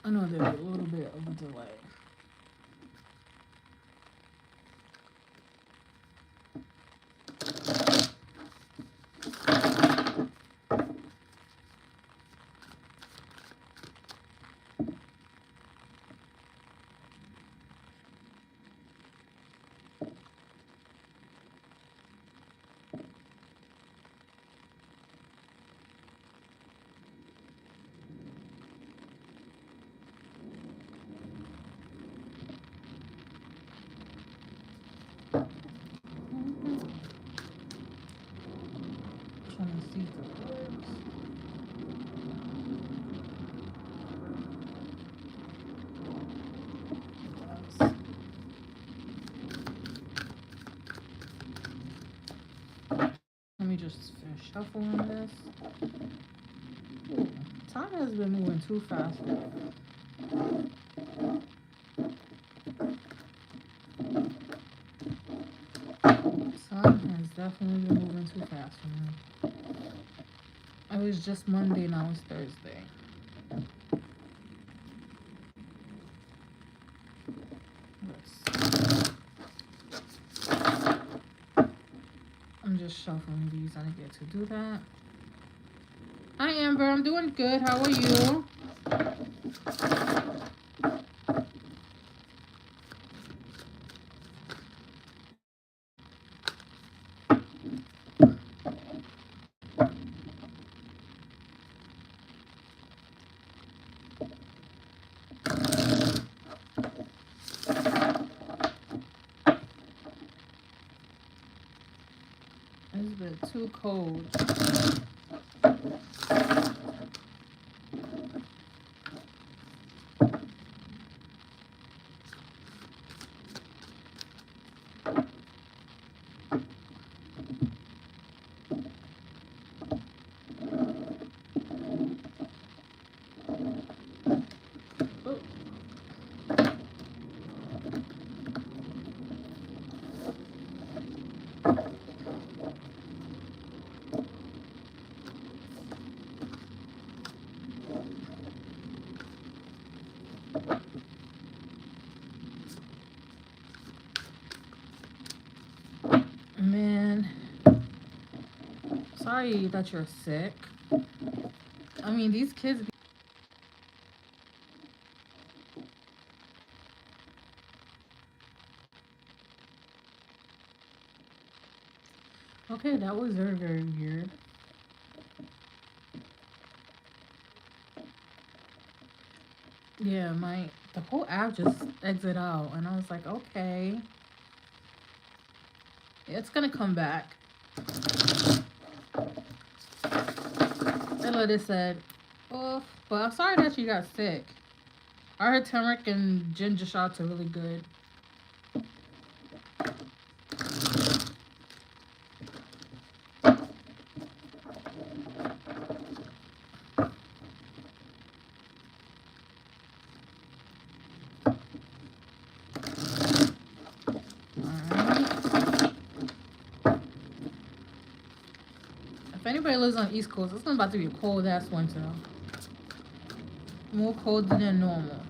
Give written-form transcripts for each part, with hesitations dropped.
I know there'll be a little bit of a delay. Trying to see if it works. Let me just finish shuffling this. Ooh, time has been moving too fast. Time has definitely been moving too fast for me. It was just Monday, now it's Thursday. I'm just shuffling these. I didn't get to do that. Hi Amber, I'm doing good. How are you? It's been too cold. Man, sorry that you're sick. I mean, these kids. Okay, that was very, very weird. Yeah, the whole app just exit out, and I was like, okay, it's gonna come back. And Lydia said, oh, but I'm sorry that you got sick. I heard turmeric and ginger shots are really good. If anybody lives on the East Coast, it's about to be a cold ass winter. More colder than normal.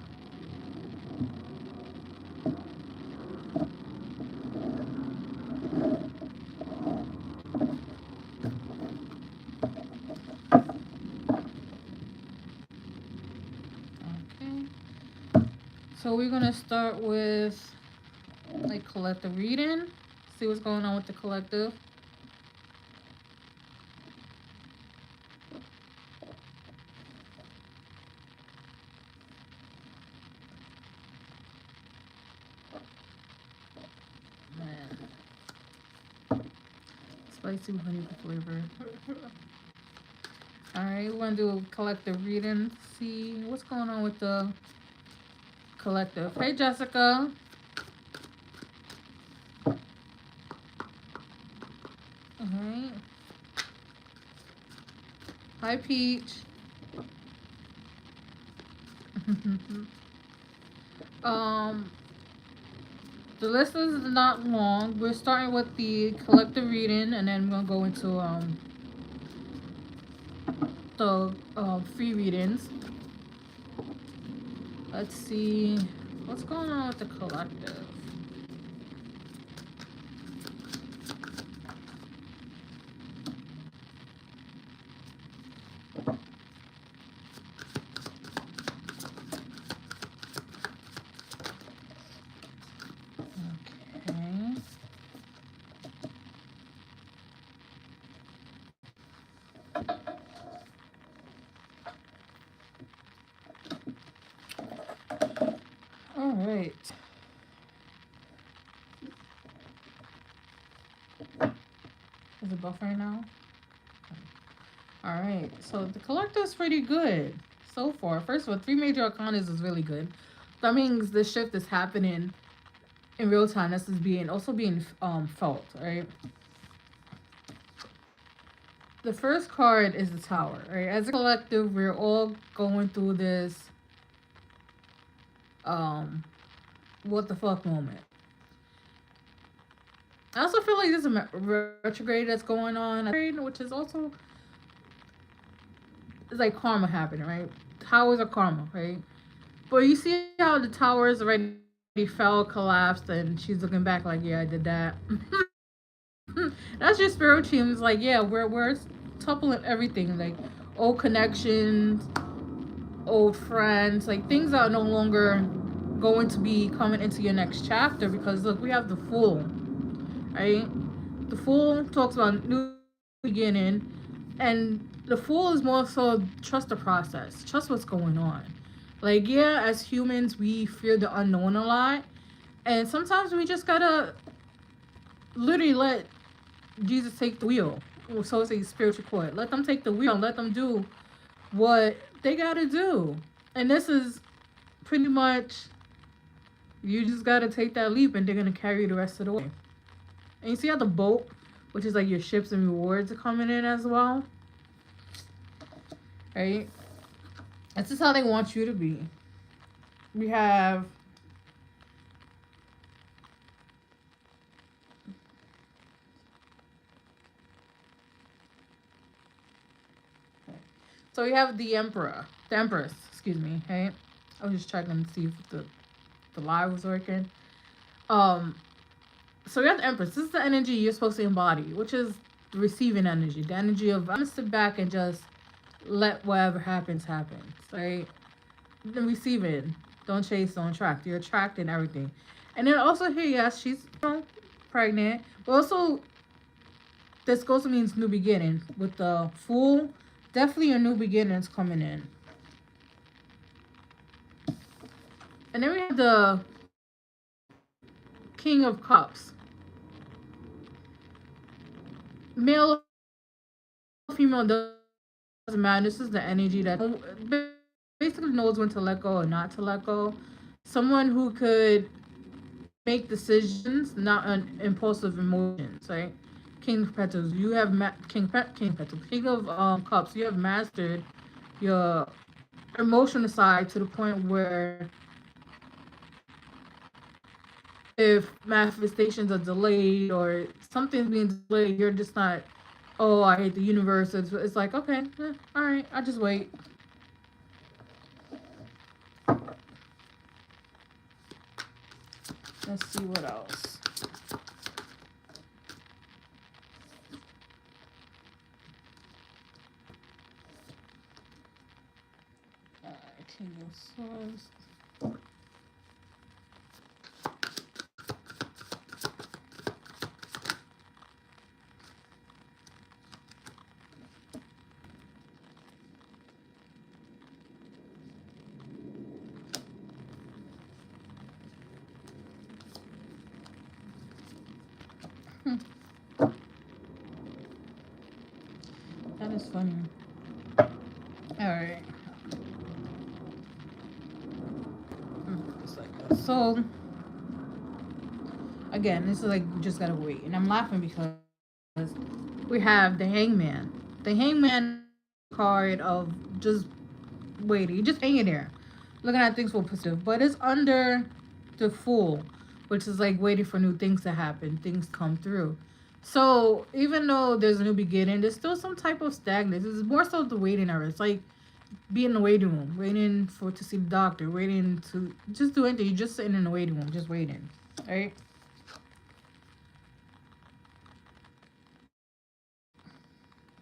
Okay. So we're gonna start with like collective reading. See what's going on with the collective. Spicy honey flavor. Alright, we're gonna do a collective reading. See what's going on with the collective. Hey Jessica. Alright. Hi Peach. The list is not long. We're starting with the collective reading, and then we're gonna go into the free readings. Let's see what's going on with the collective. Okay. All right. Is it buffering now? All right. So the collector is pretty good so far. First of all, 3 major arcanas is really good. That means the shift is happening in real time. This is being felt, right? The first card is the Tower, right? As a collective, we're all going through this what the fuck moment. I also feel like there's a retrograde that's going on, which is also, it's like karma happening, right? Towers are karma, right? But you see how the towers already fell, collapsed, and she's looking back like, yeah, I did that. That's your spirit team. Like, yeah, we're toppling everything, like old connections, old friends, like things that are no longer going to be coming into your next chapter. Because look, we have the Fool, right? The Fool talks about new beginning, and the Fool is more so trust the process, trust what's going on. Like, yeah, as humans, we fear the unknown a lot, and sometimes we just gotta literally let Jesus take the wheel. So it's a spiritual court. Let them take the wheel. Let them do what they gotta do. And this is pretty much, you just gotta take that leap, and they're gonna carry you the rest of the way. And you see how the boat, which is like your ships and rewards, are coming in as well, right? This is how they want you to be. We have so we have the Empress, excuse me, right? I was just checking to see if the live was working. So we have the Empress. This is the energy you're supposed to embody, which is the receiving energy. The energy of, I'm gonna sit back and just let whatever happens, right? The receiving. Don't chase, don't attract. You're attracting everything. And then also here, yes, she's pregnant. But also, this also means new beginning. With the Fool, definitely a new beginnings coming in. And then we have the King of Cups. Male, female, doesn't matter. This is the energy that basically knows when to let go or not to let go. Someone who could make decisions, not on impulsive emotions, right? King of Petals, you have King Petals, King of Cups. You have mastered your emotional side to the point where if manifestations are delayed or something's being delayed, you're just not, oh, I hate the universe. It's like, okay, all right, I'll just wait. Let's see what else. King of Swords. That is funny. Alright. So, again, this is like, we just gotta wait. And I'm laughing because we have the Hangman. The Hangman card of just waiting. You're just hanging there, looking at things for positive. But it's under the Fool, which is like waiting for new things to happen, things come through. So even though there's a new beginning, there's still some type of stagnance. It's more so the waiting era. It's like be in the waiting room, waiting for to see the doctor, waiting to just do anything. You're just sitting in the waiting room, just waiting, right?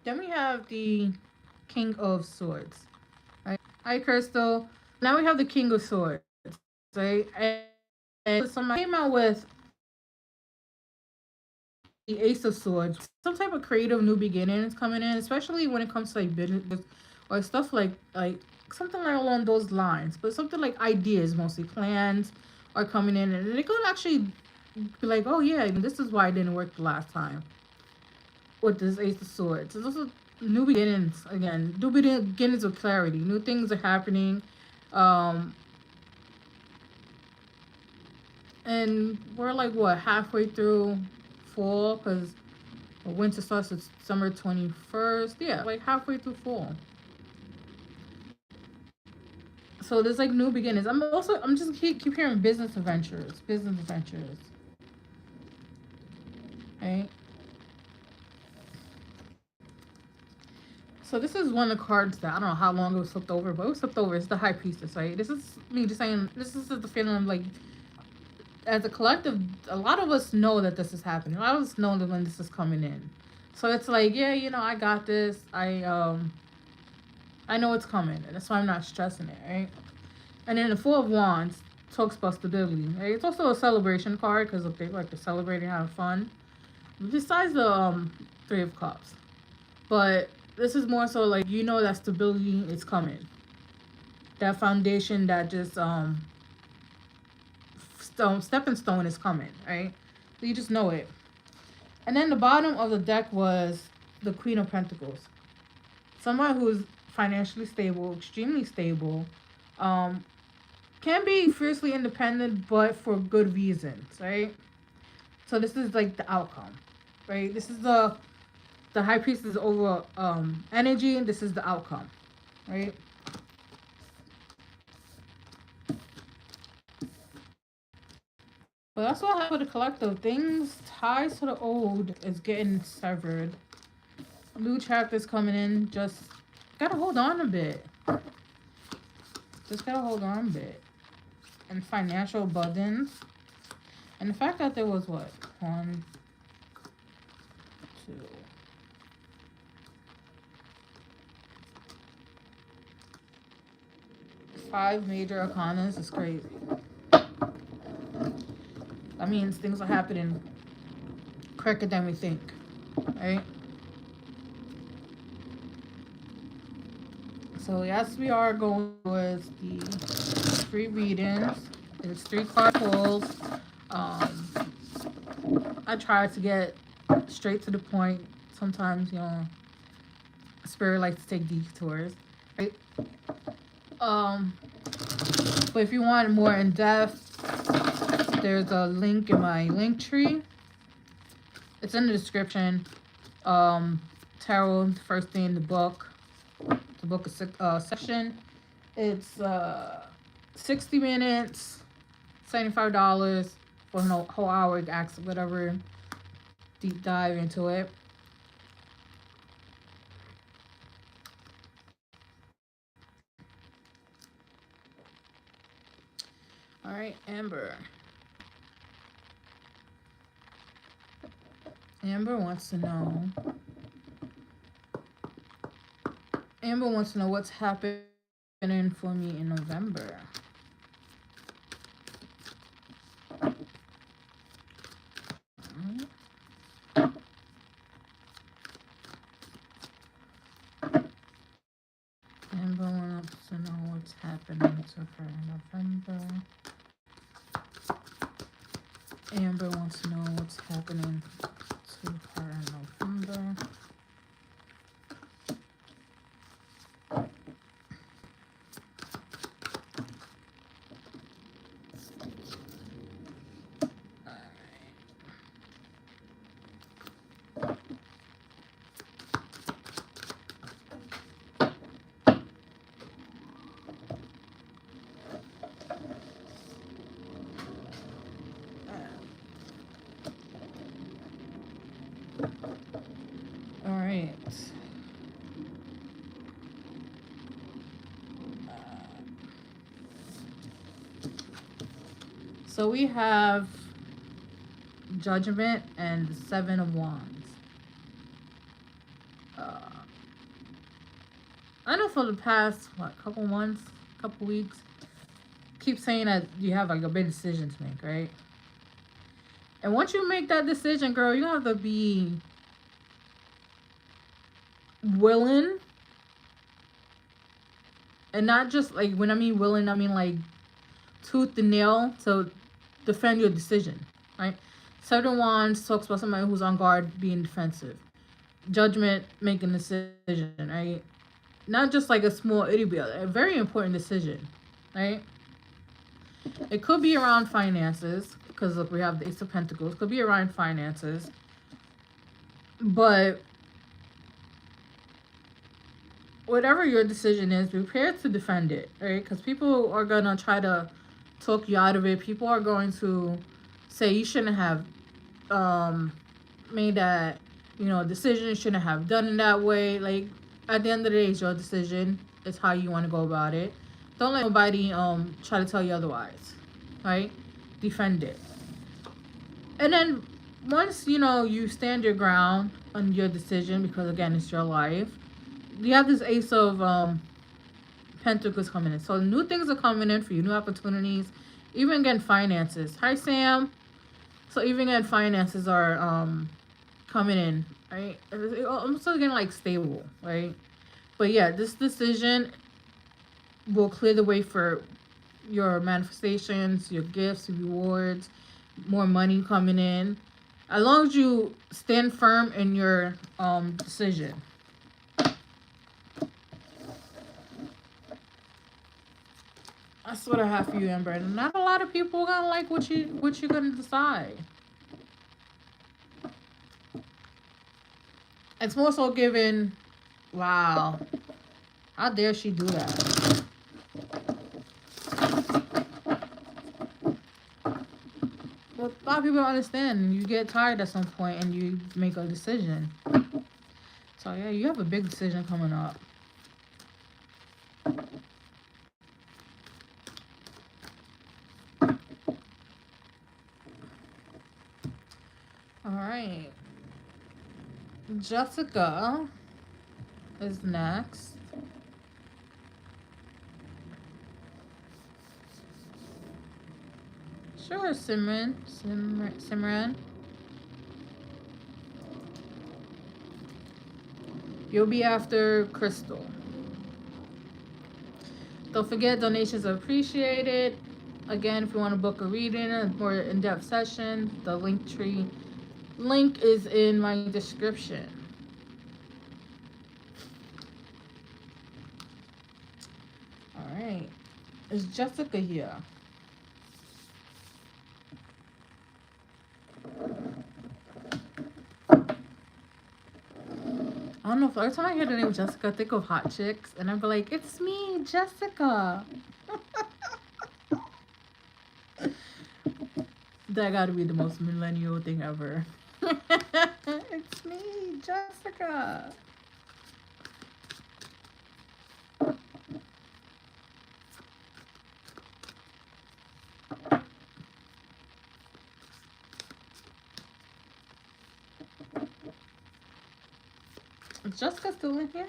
Then we have the King of Swords, right? Hi, Crystal. Now we have the King of Swords, right? And somebody came out with the Ace of Swords. Some type of creative new beginnings coming in, especially when it comes to like business or stuff like something like along those lines. But something like ideas, mostly plans, are coming in, and it could actually be like, oh yeah, this is why it didn't work the last time with this Ace of Swords. It's also new beginnings again, new beginnings with clarity. New things are happening, um, and we're like what halfway through fall because winter starts at summer 21st. Yeah, like halfway through fall. So there's like new beginnings. I'm just keep hearing business adventures, right? So this is one of the cards that I don't know how long it was flipped over, but it was flipped over. It's the High Priestess, right? This is me just saying. This is the feeling of like, as a collective, a lot of us know that this is happening. A lot of us know that when this is coming in. So it's like, yeah, I got this. I know it's coming, and that's why I'm not stressing it, right? And then the Four of Wands talks about stability. Right? It's also a celebration card because they like to celebrate and have fun. Besides the Three of Cups, but this is more so like that stability is coming. That foundation, that just stepping stone is coming, right? So you just know it. And then the bottom of the deck was the Queen of Pentacles. Someone who's financially stable, extremely stable, um, can be fiercely independent, but for good reasons, right? So this is like the outcome, right? This is the High Priestess over energy, and this is the outcome, right? But that's what happened with the collective. Things ties to the old is getting severed. New chapters coming in. Just gotta hold on a bit. Just gotta hold on a bit. And financial abundance. And the fact that there was what? 1, 2, 5 major arcanas is crazy. That means things are happening quicker than we think, right? So yes, we are going with the 3 readings. It's 3 card pulls. I try to get straight to the point. Sometimes, spirit likes to take detours, right? But if you want more in depth, there's a link in my link tree. It's in the description. Tarot, the first thing in the book. The book is section. It's 60 minutes, $75 for a whole hour. Ask whatever, deep dive into it. All right, Amber. Amber wants to know. Amber wants to know what's happening for me in November. Amber wants to know what's happening to her in November. Amber wants to know what's happening to her in November. So we have Judgment and the Seven of Wands. Uh, I know for the past, couple months, couple weeks, keep saying that you have like a big decision to make, right? And once you make that decision, girl, you have to be willing. And not just like, when I mean willing, I mean like tooth and nail to defend your decision, right? Seven of Wands talks about somebody who's on guard being defensive. Judgment, making a decision, right? Not just like a small itty bitty, a very important decision, right? It could be around finances, because look, we have the Ace of Pentacles. It could be around finances. But whatever your decision is, prepare to defend it, right? Because people are going to try to talk you out of it. People are going to say you shouldn't have made that, decision. You shouldn't have done it that way. Like, at the end of the day, it's your decision. It's how you want to go about it. Don't let nobody try to tell you otherwise, right? Defend it. And then once, you stand your ground on your decision, because again, it's your life, you have this Ace of Pentacles coming in. So new things are coming in for you, new opportunities, even again finances. Hi, Sam. So even again finances are coming in, right? I'm still getting like stable, right? But yeah, this decision will clear the way for your manifestations, your gifts, rewards, more money coming in, as long as you stand firm in your decision. That's what I have for you, Amber. And not a lot of people are gonna like what you're gonna decide. It's more so given, wow, how dare she do that? But a lot of people don't understand. You get tired at some point and you make a decision. So yeah, you have a big decision coming up. All right. Jessica is next. Sure, Simran. You'll be after Crystal. Don't forget, donations are appreciated. Again, if you want to book a reading, a more in-depth session, the Linktree link is in my description. All right. Is Jessica here? I don't know, if every time I hear the name Jessica, I think of Hot Chicks, and I'm like, it's me, Jessica. That gotta be the most millennial thing ever. It's me, Jessica. Is Jessica still in here?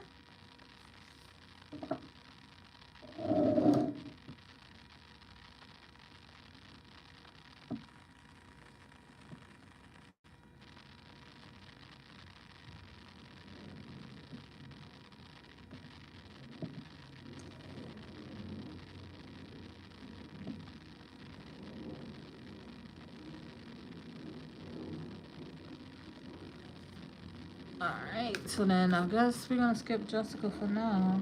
Alright, so then I guess we're gonna skip Jessica for now.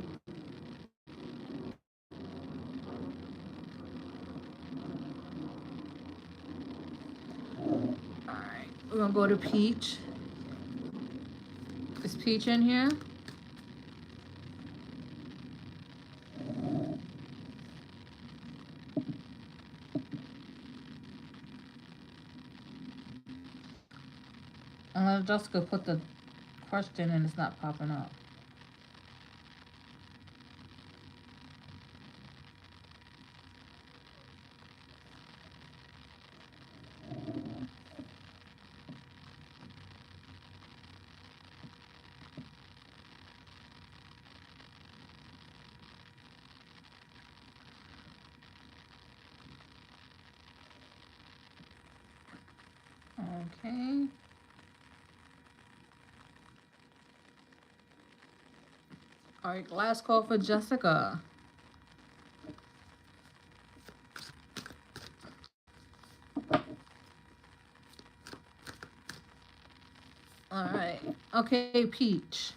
Alright, we're gonna go to Peach. Is Peach in here? Unless Jessica put the question and it's not popping up. Okay. All right, last call for Jessica. All right. Okay, Peach.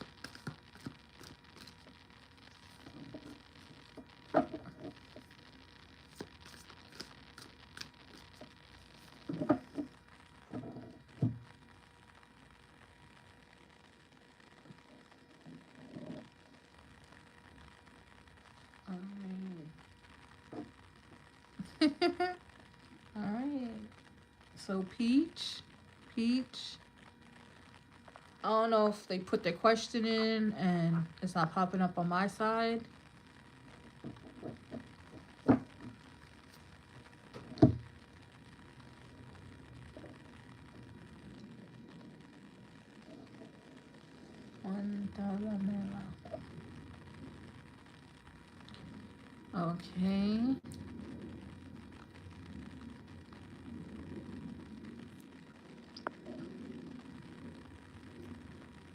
All right. So Peach. I don't know if they put their question in and it's not popping up on my side. Okay.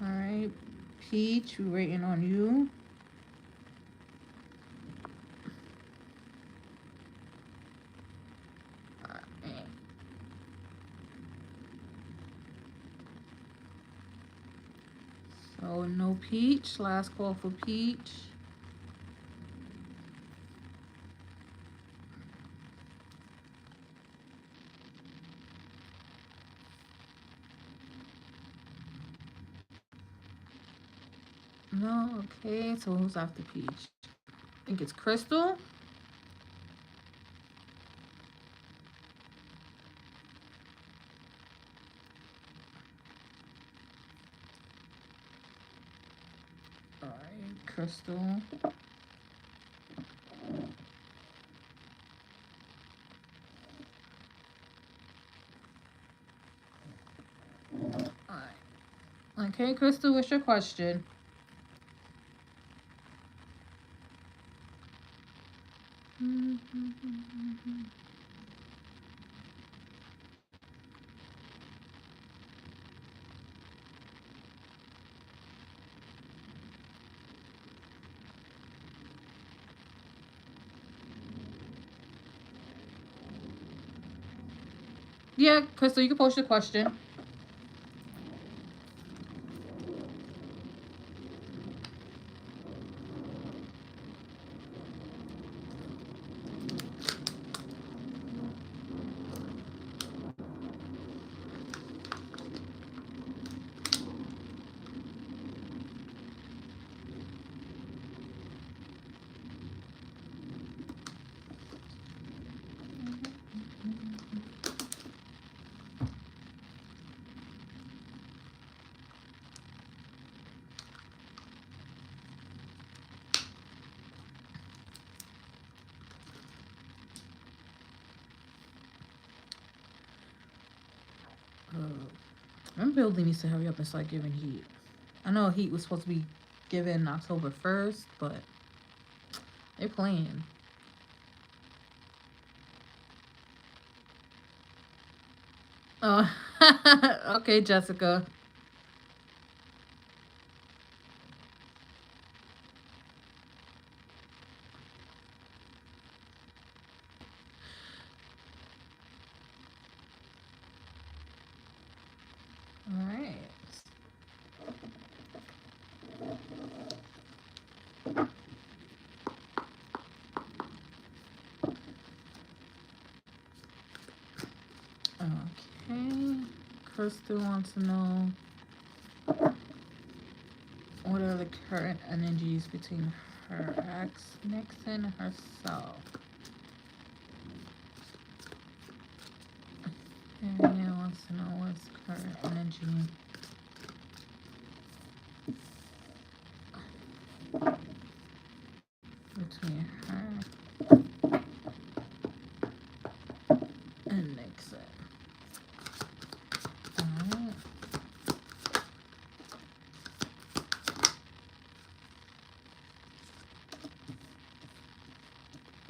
All right. Peach, we're waiting on you. So no Peach. Last call for Peach. No, okay. So who's after Peach? I think it's Crystal. All right, Crystal. All right. Okay, Crystal, what's your question? Yeah, Crystal, you can post your question. My building needs to hurry up and start giving heat. I know heat was supposed to be given October 1st, but they're playing. Oh, okay, Jessica. All right. Okay. Crystal wants to know what are the current energies between her ex, Nixon, and herself. And Marianne wants to know what's current energy between her and Nixon. Alright.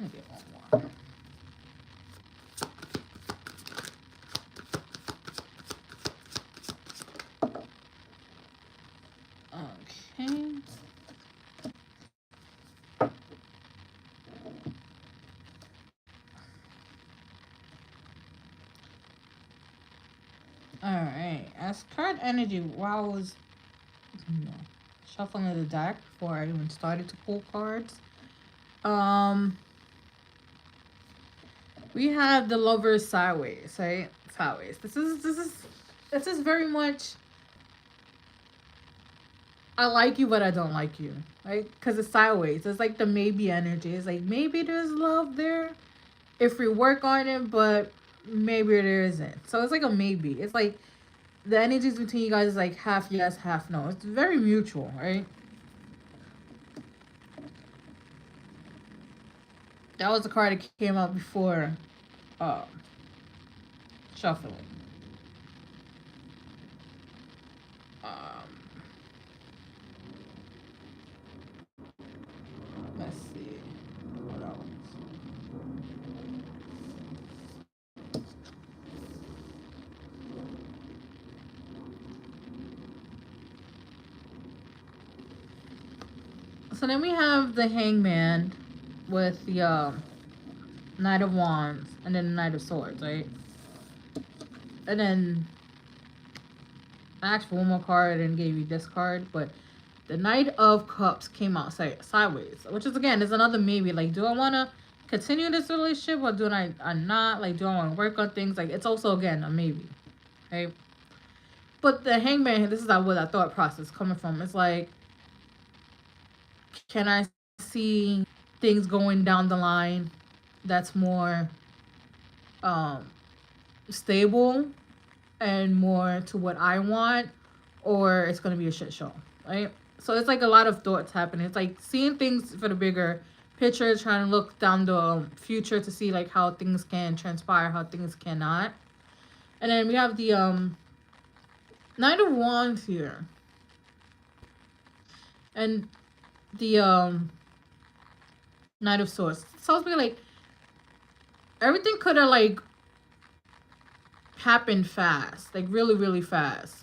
Let me get one more. Alright. As card energy, while I was shuffling the deck before I even started to pull cards. We have the Lovers sideways, right? Sideways. This is very much I like you, but I don't like you, right? Because it's sideways. It's like the maybe energy. It's like maybe there's love there if we work on it, but maybe there isn't. So it's like a maybe. It's like the energies between you guys is like half yes, half no. It's very mutual, right? That was the card that came out before uh, shuffling. Um, let's see. What else? So then we have the Hangman with the Knight of Wands and then the Knight of Swords, right? And then I asked for one more card and gave you this card, but the Knight of Cups came out sideways, which is again is another maybe. Like, do I want to continue this relationship or do I not? Like, do I want to work on things? Like, it's also again a maybe, right? But the Hangman, this is where that thought process coming from. It's like, can I see things going down the line that's more stable and more to what I want, or it's gonna be a shit show, right? So it's like a lot of thoughts happening. It's like seeing things for the bigger picture, trying to look down the future to see like how things can transpire, how things cannot. And then we have the Knight of Wands here, and the Knight of Swords. It tells me like everything could have like happened fast, like really, really fast.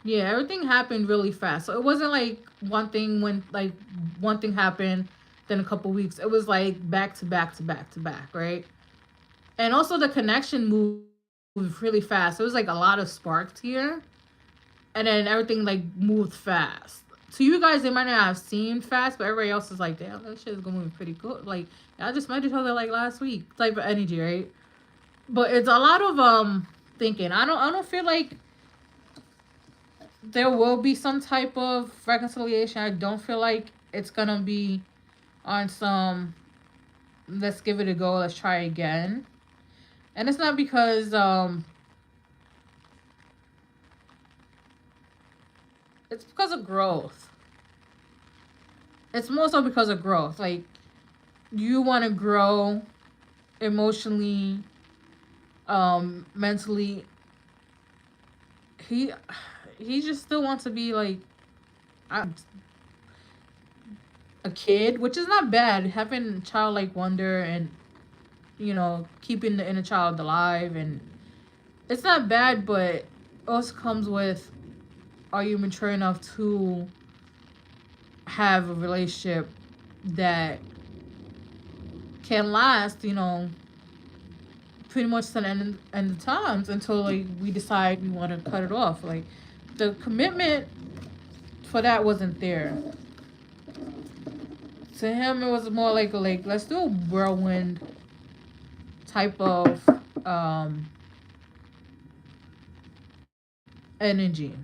Yeah, everything happened really fast. So it wasn't like one thing when like one thing happened, then a couple weeks. It was like back to back to back to back, right? And also the connection moved really fast. It was like a lot of sparks here, and then everything like moved fast. To you guys, it might not have seemed fast, but everybody else is like, damn, that shit is going pretty good. Like, y'all just met each other like last week, type of energy, right? But it's a lot of thinking. I don't feel like there will be some type of reconciliation. I don't feel like it's gonna be on some let's give it a go, let's try again. And it's not because it's because of growth. It's more so because of growth. Like, you want to grow emotionally, mentally. He just still wants to be like a kid, which is not bad. Having childlike wonder and keeping the inner child alive, and it's not bad, but also comes with, are you mature enough to have a relationship that can last, pretty much to the end of times until like we decide we want to cut it off. Like, the commitment for that wasn't there. To him, it was more like let's do a whirlwind type of energy.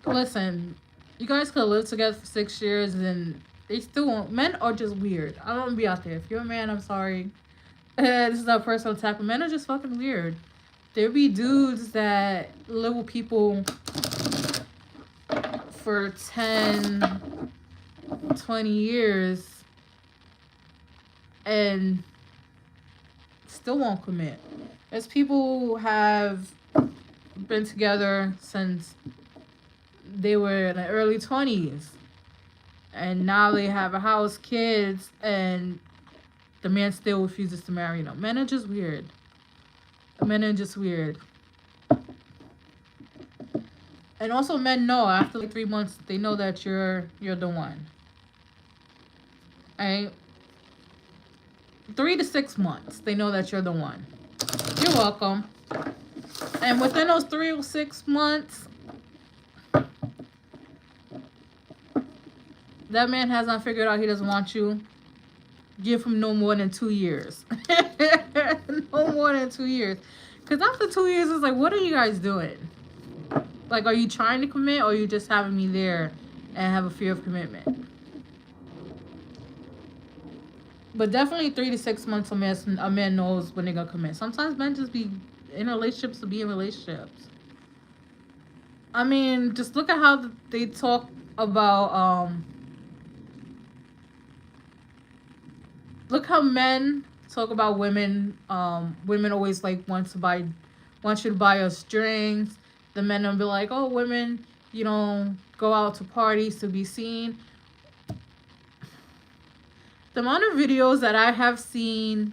Listen, you guys could live together for 6 years and they still won't. Men are just weird. I don't want to be out there. If you're a man, I'm sorry. This is not a personal attack, but men are just fucking weird. There be dudes that live with people for 10, 20 years and still won't commit. There's people who have been together since they were in the early 20s, and now they have a house, kids, and the man still refuses to marry them. Men are just weird. Men are just weird. And also, men know after like 3 months, they know that you're the one. Right? 3 to 6 months, they know that you're the one. You're welcome. And within those 3 or 6 months, that man has not figured out he doesn't want you. Give him no more than 2 years. No more than 2 years. Because after 2 years, it's like, what are you guys doing? Like, are you trying to commit, or are you just having me there and have a fear of commitment? But definitely 3 to 6 months, a man knows when they're going to commit. Sometimes men just be in relationships to be in relationships. I mean, just look at how they talk about, look how men talk about women. Women always like want you to buy us drinks. The men will be like, oh, women, go out to parties to be seen. The amount of videos that I have seen,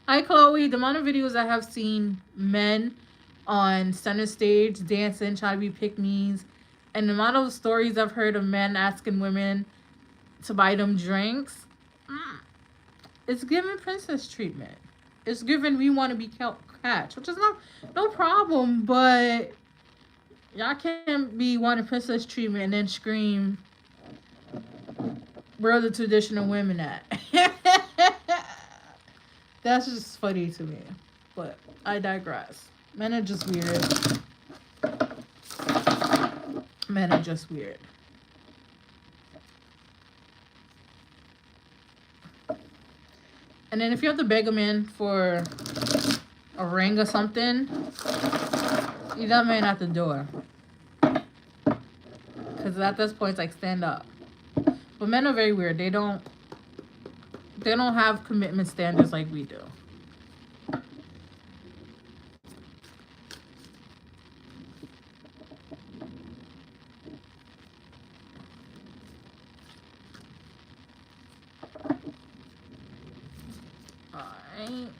hi Chloe, the amount of videos I have seen men on center stage dancing, trying to be pick-me's, and the amount of stories I've heard of men asking women to buy them drinks, it's giving princess treatment. It's giving we want to be catch, which is no problem, but y'all can't be wanting princess treatment and then scream, where are the traditional women at? That's just funny to me. But I digress. Men are just weird. Men are just weird. And then if you have to beg a man for a ring or something, you that man at the door. Because at this point, it's like, stand up. But men are very weird. They don't have commitment standards like we do. Alright.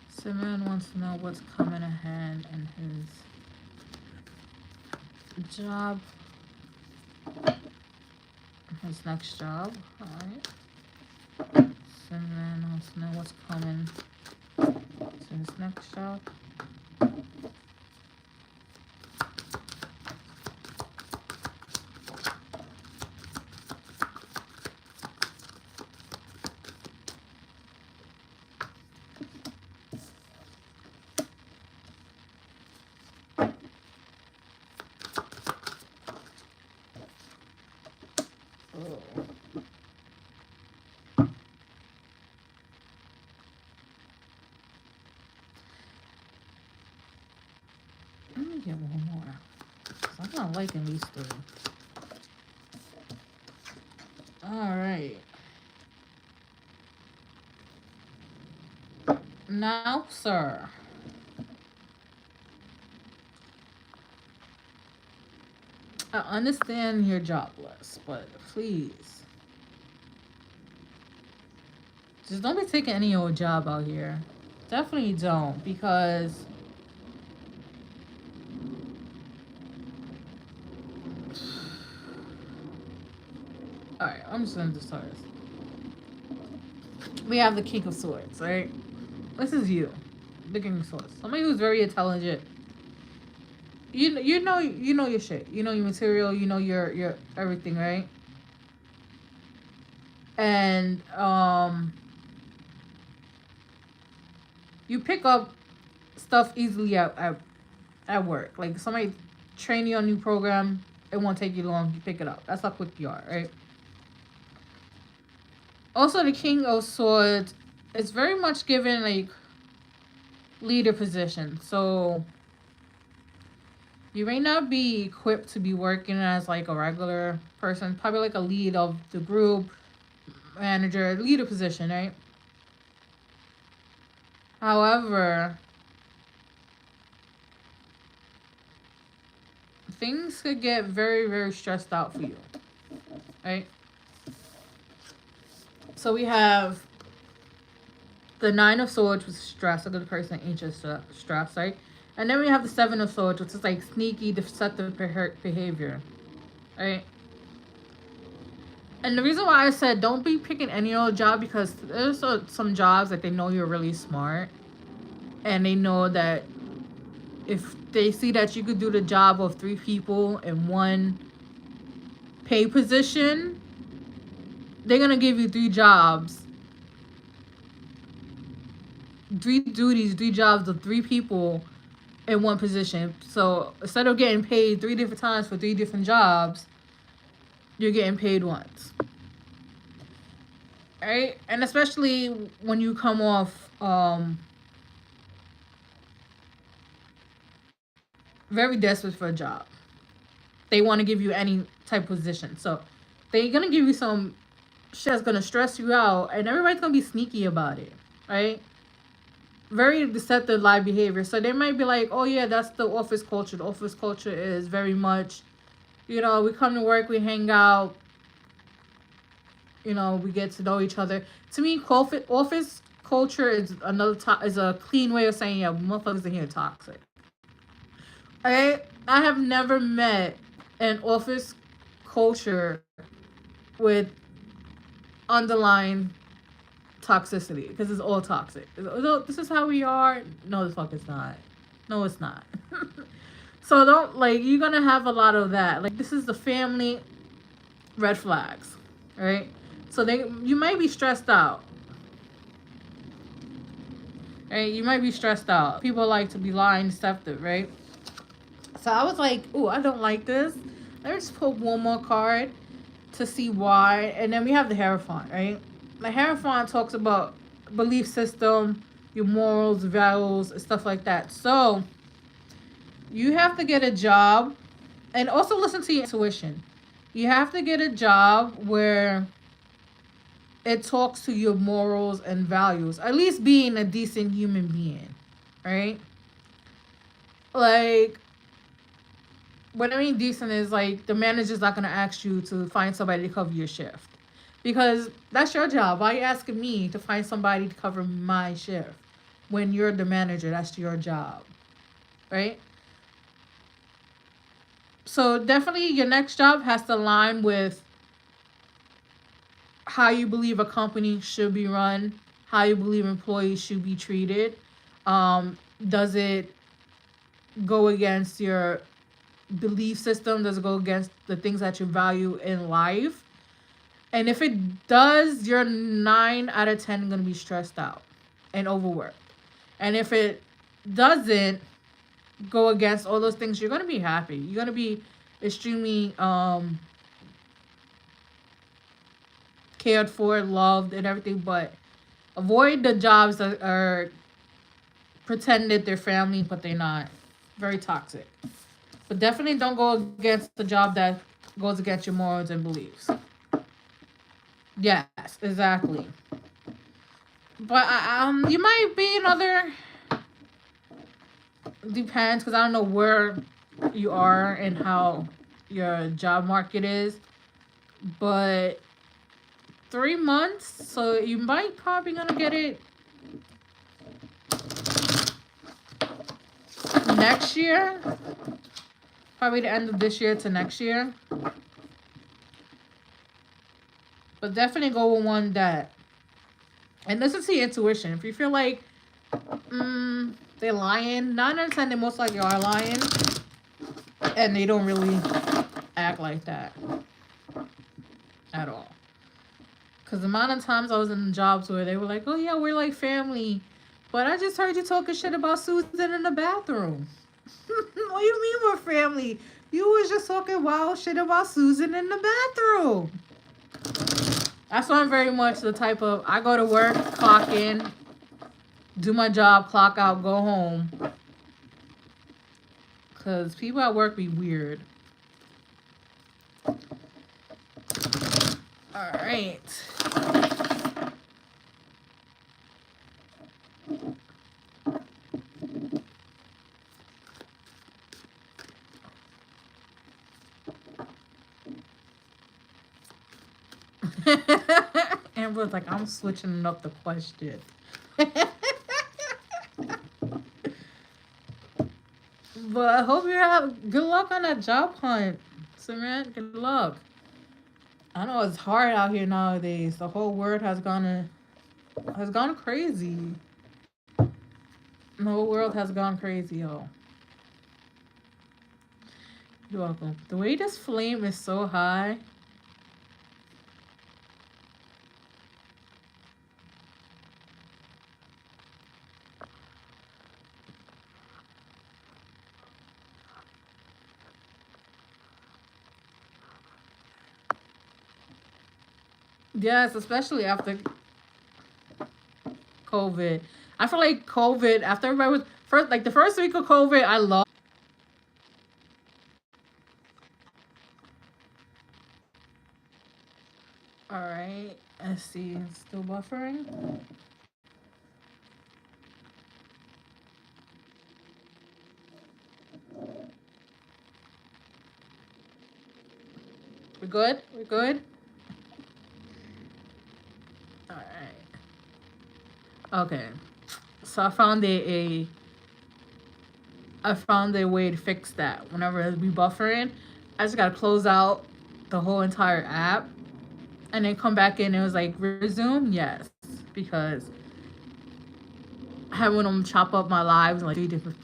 Simon wants to know what's coming ahead in his job. His next job. Alright. Simon wants to know what's coming to his next job. Let me get one more. I'm not liking these three. Alright. Now, sir. I understand you're jobless, but please. Just don't be taking any old job out here. Definitely don't, because alright, I'm just gonna start this. We have the King of Swords, right? This is you. The King of Swords. Somebody who's very intelligent. You know your shit. You know your material, you know your everything, right? And you pick up stuff easily at work. Like somebody train you on a new program, it won't take you long, you pick it up. That's how quick you are, right? Also, the King of Swords is very much given like leader position. So you may not be equipped to be working as like a regular person, probably like a lead of the group, manager, leader position, right? However, things could get very, very stressed out for you, right? So we have the Nine of Swords, which is stress, a good person, anxious, stress, right? And then we have the Seven of Swords, which is like sneaky, deceptive behavior, right? And the reason why I said don't be picking any old job, because there's some jobs that they know you're really smart, and they know that if they see that you could do the job of 3 people in one pay position, they're gonna give you 3 jobs, 3 duties, 3 jobs of 3 people in one position. So instead of getting paid 3 different times for 3 different jobs, you're getting paid once. Right? And especially when you come off very desperate for a job. They want to give you any type of position. So they're gonna give you some shit that's gonna stress you out, and everybody's gonna be sneaky about it, right? Very deceptive lie behavior. So they might be like, oh yeah, that's the office culture. The office culture is very much, you know, we come to work, we hang out, you know, we get to know each other. To me, office culture is is a clean way of saying, yeah, motherfuckers in here toxic. I have never met an office culture with underlying toxicity, because it's all toxic. This is how we are. No, the fuck it's not. No, it's not. So don't, like, you're gonna have a lot of that. Like, this is the family, red flags, right? So you might be stressed out. Right? You might be stressed out. People like to be lying, deceptive, right? So I was like, ooh, I don't like this. Let me just pull one more card to see why. And then we have the Hierophant, right? The Hierophant talks about belief system, your morals, values, and stuff like that. So you have to get a job, and also listen to your intuition. You have to get a job where it talks to your morals and values. At least being a decent human being, right? Like, what I mean decent is, like, the manager's not going to ask you to find somebody to cover your shift, because that's your job. Why are you asking me to find somebody to cover my shift when you're the manager? That's your job, right? So definitely your next job has to align with how you believe a company should be run, how you believe employees should be treated. Does it go against your belief system? Does it go against the things that you value in life? And if it does, you're 9 out of 10 going to be stressed out and overworked. And if it doesn't go against all those things, you're going to be happy. You're going to be extremely cared for, loved, and everything. But avoid the jobs that are pretended they're family, but they're not. Very toxic. But definitely don't go against the job that goes against your morals and beliefs. Yes, exactly. But you might be another. Depends, because I don't know where you are and how your job market is. But 3 months, so you might probably gonna get it next year. Probably the end of this year to next year. But definitely go with one that. And listen to your intuition. If you feel like they're lying, 9 out of 10 they most likely are lying. And they don't really act like that at all. Because the amount of times I was in jobs where they were like, oh yeah, we're like family. But I just heard you talking shit about Susan in the bathroom. What do you mean we're family? You was just talking wild shit about Susan in the bathroom. That's why I'm very much the type of, I go to work, clock in, do my job, clock out, go home. Because people at work be weird. Alright. Amber's like, I'm switching up the question. But I hope you have good luck on that job hunt, Samantha. Good luck. I know it's hard out here nowadays. The whole world has gone crazy. The whole world has gone crazy, yo. You're welcome. The way this flame is so high. Yes, especially after COVID. I feel like COVID, after everybody was first, like the first week of COVID, I lost. All right, let's see. It's still buffering. We good? We good? All right. Okay. So I found a way to fix that. Whenever it be buffering, I just gotta close out the whole entire app and then come back in. And it was like resume, yes, because having them chop up my lives in like 3 different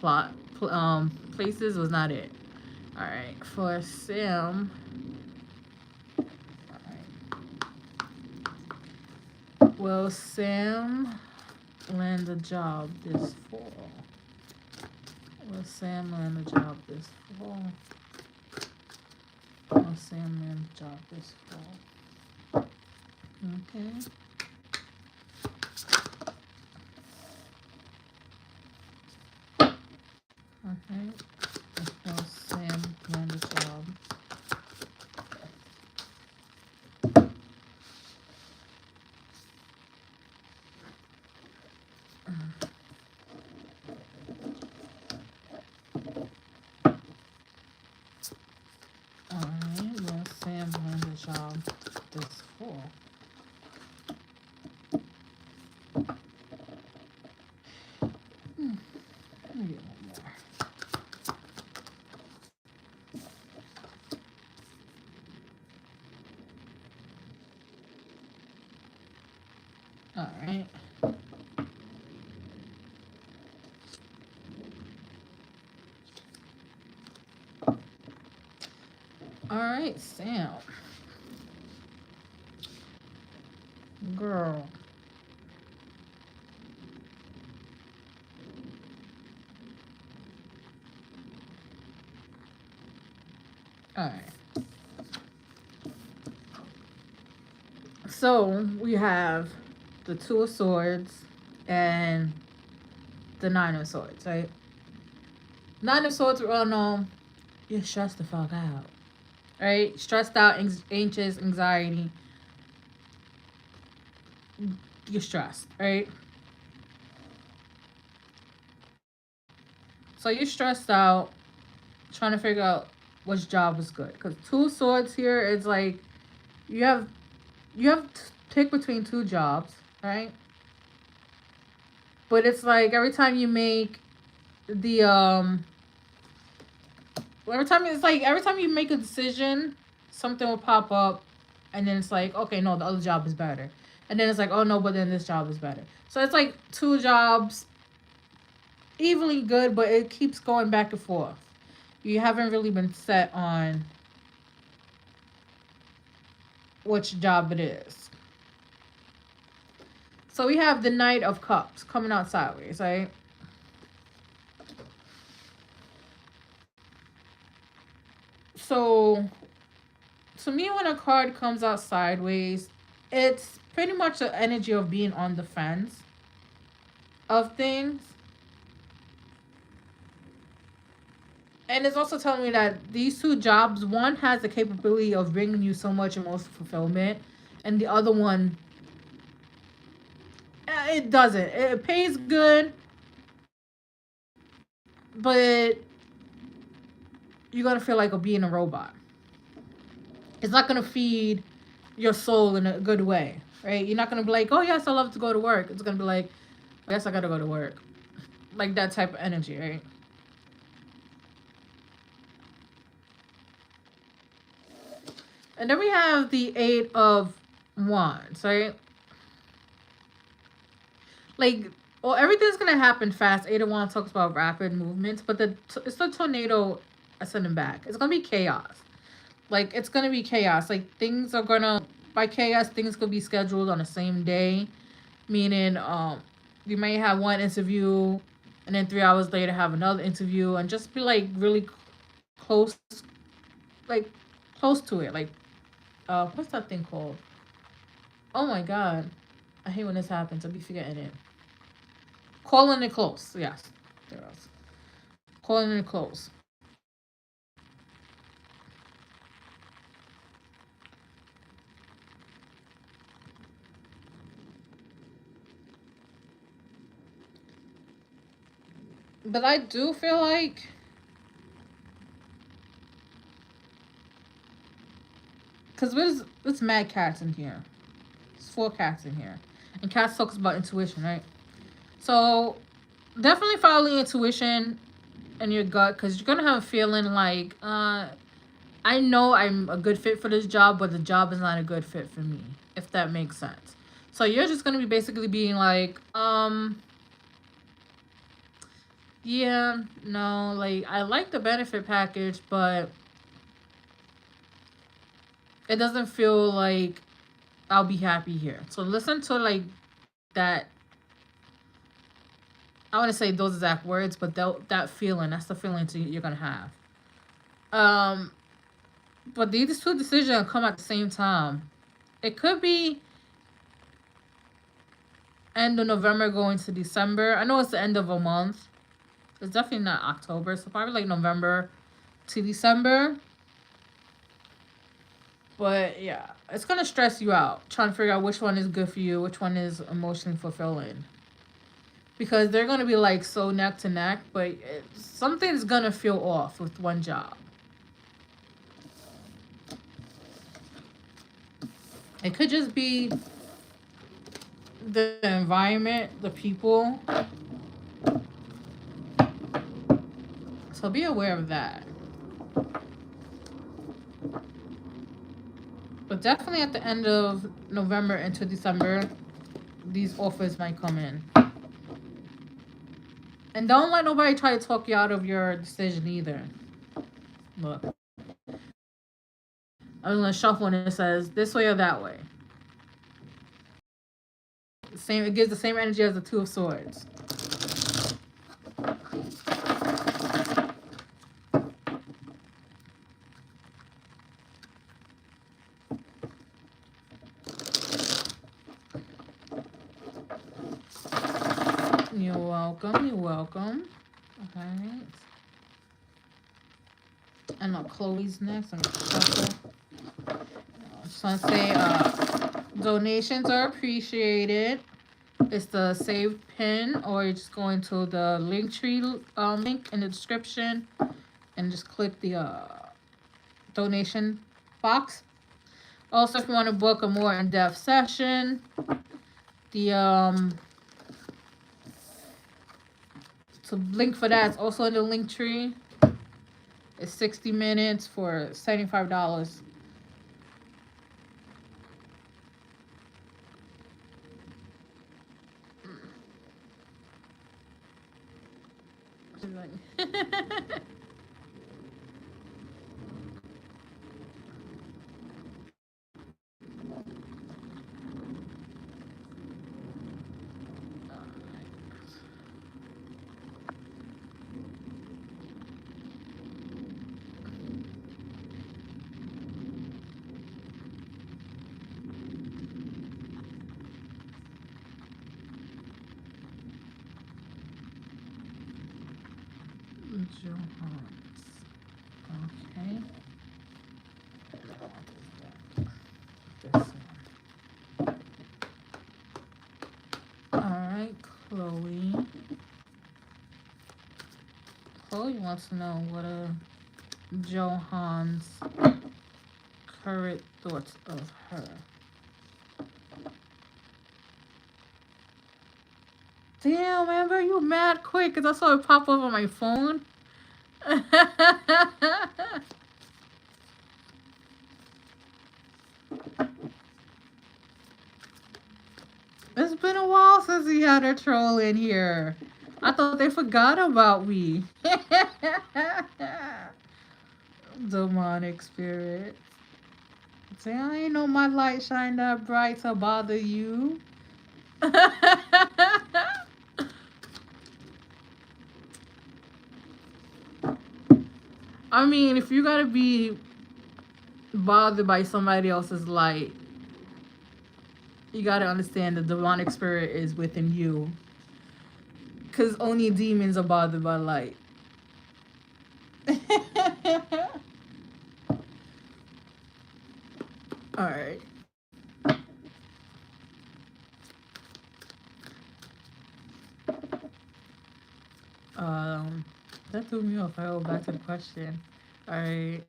places was not it. All right, for Sim. All right. Will Sam land a job this fall? Will Sam land a job this fall? Will Sam land a job this fall? Okay. Okay. Will Sam land a job? Alright, will Sam land a job this fall? Let me get one more. Alright. Alright, Sam. Girl. Alright. So we have the Two of Swords and the Nine of Swords, right? Nine of Swords, we all know you're stressed the fuck out, right? Stressed out, anxious, anxiety. You're stressed, right? So you're stressed out, trying to figure out which job is good. Because Two of Swords here is like you have to pick between two jobs, right? But it's like every time you make the every time you make a decision, something will pop up, and then it's like, okay, no, the other job is better, and then it's like, oh no, but then this job is better. So it's like two jobs, evenly good, but it keeps going back and forth. You haven't really been set on which job it is. So we have the Knight of Cups coming out sideways, right? So to me, when a card comes out sideways, it's pretty much the energy of being on the fence of things. And it's also telling me that these two jobs, one has the capability of bringing you so much emotional fulfillment, and the other one, it doesn't. It pays good, but you're gonna feel like being a robot. It's not gonna feed your soul in a good way, right? You're not gonna be like, oh yes, I love to go to work. It's gonna be like, I guess I gotta go to work, like that type of energy, right? And then we have the Eight of Wands, right? Like, well, everything's gonna happen fast. Eight of Wands talks about rapid movements, but it's the tornado ascending back. It's gonna be chaos. Like, it's gonna be chaos. Like, things are gonna, by chaos, things could be scheduled on the same day. Meaning, you may have one interview, and then 3 hours later have another interview, and just be like really close, like close to it. Like, what's that thing called? Oh my god, I hate when this happens. I'll be forgetting it. Calling it close. Yes, there else. Calling it close. But I do feel like because there's mad cats in here. There's 4 cats in here, and cats talks about intuition, right? So definitely follow your intuition and your gut, because you're gonna have a feeling like, I know I'm a good fit for this job, but the job is not a good fit for me, if that makes sense. So you're just gonna be basically being like, yeah, no, like, I like the benefit package, but it doesn't feel like I'll be happy here. So listen to like that. I want to say those exact words, but that feeling, that's the feeling you're gonna have. But these 2 decisions come at the same time. It could be end of November going to December. I know it's the end of a month. It's definitely not October, so probably like November to December. But yeah, it's gonna stress you out trying to figure out which one is good for you, which one is emotionally fulfilling. Because they're gonna be like so neck to neck, but something's gonna feel off with one job. It could just be the environment, the people. So be aware of that. But definitely at the end of November into December, these offers might come in. And don't let nobody try to talk you out of your decision either. Look. I'm going to shuffle and it says this way or that way. It gives the same energy as the Two of Swords. You're welcome. You're welcome. Alright. And now Chloe's next. I'm going to shuffle. I just want to say donations are appreciated. It's the saved pin, or you just go into the Linktree link in the description and just click the donation box. Also, if you want to book a more in-depth session, the link for that is also in the Linktree. It's 60 minutes for $75. Okay. Alright, Chloe. Chloe wants to know what a Johan's current thoughts of her. Damn, Amber, you mad quick because I saw it pop up on my phone. It's been a while since we had a troll in here. I thought they forgot about me. Demonic spirit. Say, I ain't know my light shine that bright to bother you. I mean, if you gotta be bothered by somebody else's light, you gotta understand the demonic spirit is within you. Because only demons are bothered by light. Alright. That threw me off. I go back to the question. Alright.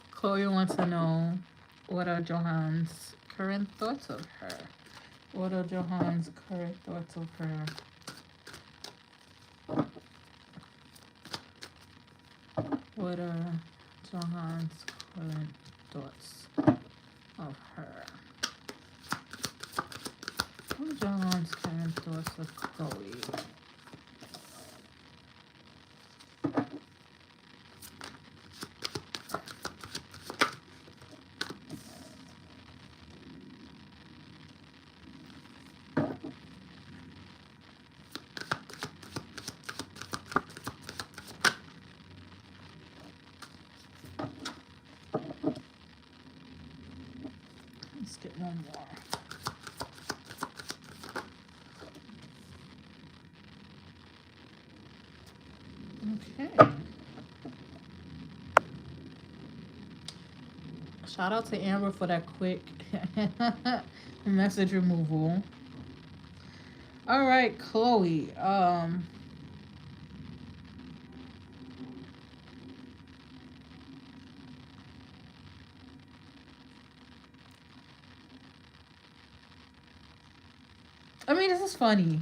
Chloe wants to know, what are Johan's current thoughts of her? What are Johan's current thoughts of her? What are Johan's current thoughts of her? What are Johan's current thoughts of Chloe? Let's get one more. Okay. Shout out to Amber for that quick message removal. All right, Chloe. I mean, this is funny.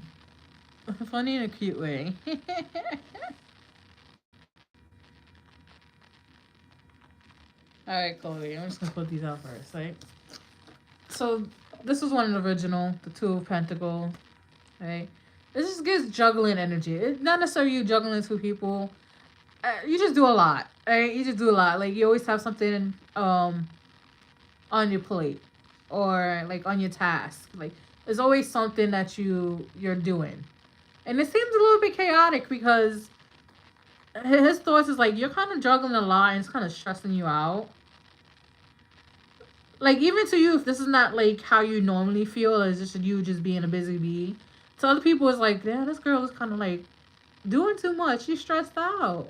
Funny in a cute way. Alright, Chloe, I'm just gonna put these out first, right? So, this was one original, the Two of Pentacles, right? This just gives juggling energy. It's not necessarily you juggling two people. You just do a lot, right? You just do a lot. Like, you always have something on your plate or, like, on your task. Like, there's always something that you're doing. And it seems a little bit chaotic because his thoughts is like, you're kind of juggling a lot and it's kind of stressing you out. Like, even to you, if this is not, like, how you normally feel, it's just you just being a busy bee. To other people, it's like, yeah, this girl is kind of, like, doing too much. She's stressed out.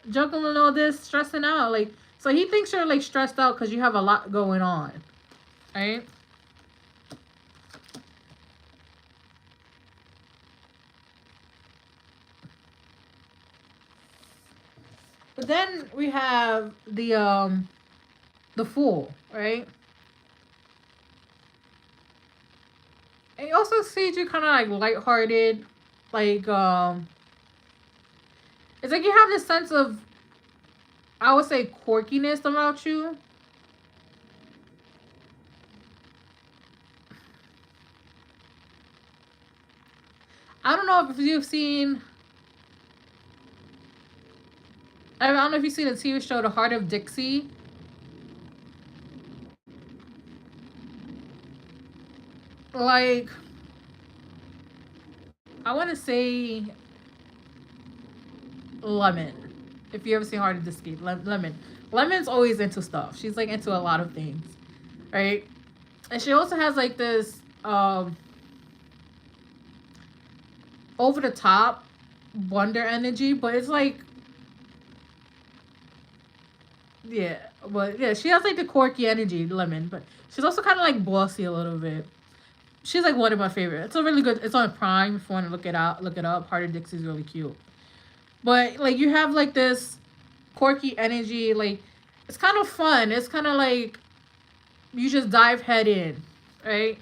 Juggling all this, stressing out. Like, so he thinks you're, like, stressed out because you have a lot going on. Right? But then we have the Fool, right? And he also sees you kind of like lighthearted, like it's like you have this sense of, I would say, quirkiness about you. I don't know if you've seen, I don't know if you've seen the TV show The Heart of Dixie. Like, I want to say Lemon. If you ever seen Heart of Dixie, Lemon. Lemon's always into stuff. She's like into a lot of things, right? And she also has like this over the top wonder energy, but it's like, yeah, but yeah, she has like the quirky energy, Lemon, but she's also kind of like bossy a little bit. She's like one of my favorites. It's a really good. It's on Prime. If you want to look it out, look it up. Heart of Dixie's really cute. But like you have like this quirky energy. Like, it's kind of fun. It's kind of like you just dive head in, right?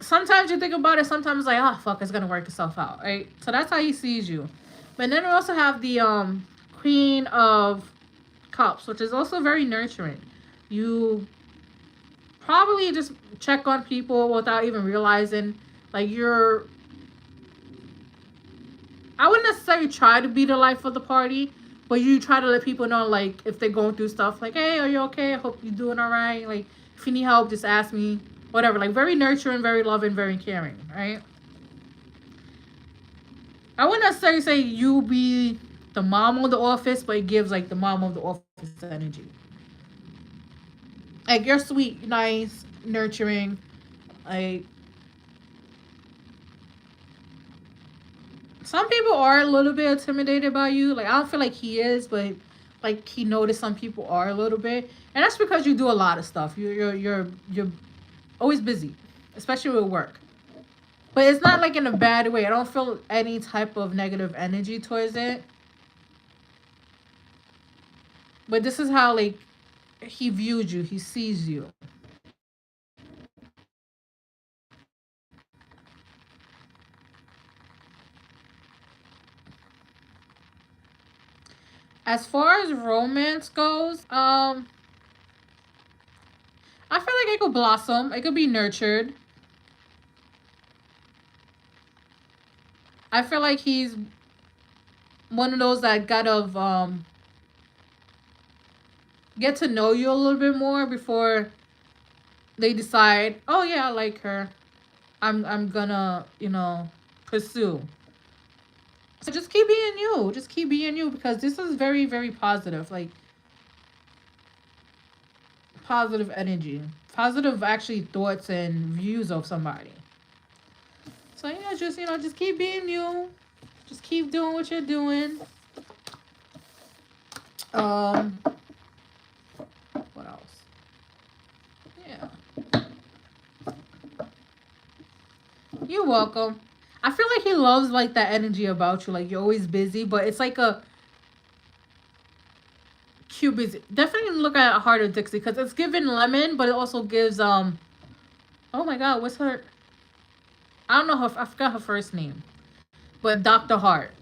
Sometimes you think about it. Sometimes it's like, oh fuck, it's gonna work itself out, right? So that's how he sees you. But then we also have the Queen of Cups, which is also very nurturing. You probably just check on people without even realizing, like, you're, I wouldn't necessarily try to be the life of the party, but you try to let people know, like, if they're going through stuff, like, hey, are you okay? I hope you're doing all right. Like, if you need help, just ask me. Whatever. Like, very nurturing, very loving, very caring, right? I wouldn't necessarily say you be the mom of the office, but it gives, like, the mom of the office energy. Like, you're sweet, nice, nurturing. Like, some people are a little bit intimidated by you. Like, I don't feel like he is, but like, he noticed some people are a little bit, and that's because you do a lot of stuff. You're always busy, especially with work. But it's not like in a bad way. I don't feel any type of negative energy towards it. But this is how, like, he viewed you. He sees you. As far as romance goes, I feel like it could blossom. It could be nurtured. I feel like he's one of those that gotta get to know you a little bit more before they decide, oh yeah, I like her. I'm gonna, pursue. So just keep being you. Just keep being you, because this is very, very positive. Like, positive energy. Positive, actually, thoughts and views of somebody. So yeah, just keep being you. Just keep doing what you're doing. What else? Yeah. You're welcome. I feel like he loves, like, that energy about you. Like, you're always busy, but it's like a cute busy. Definitely look at Heart of Dixie, because it's given lemon, but it also gives oh my god, what's her? I don't know her. I forgot her first name, but Dr. Hart.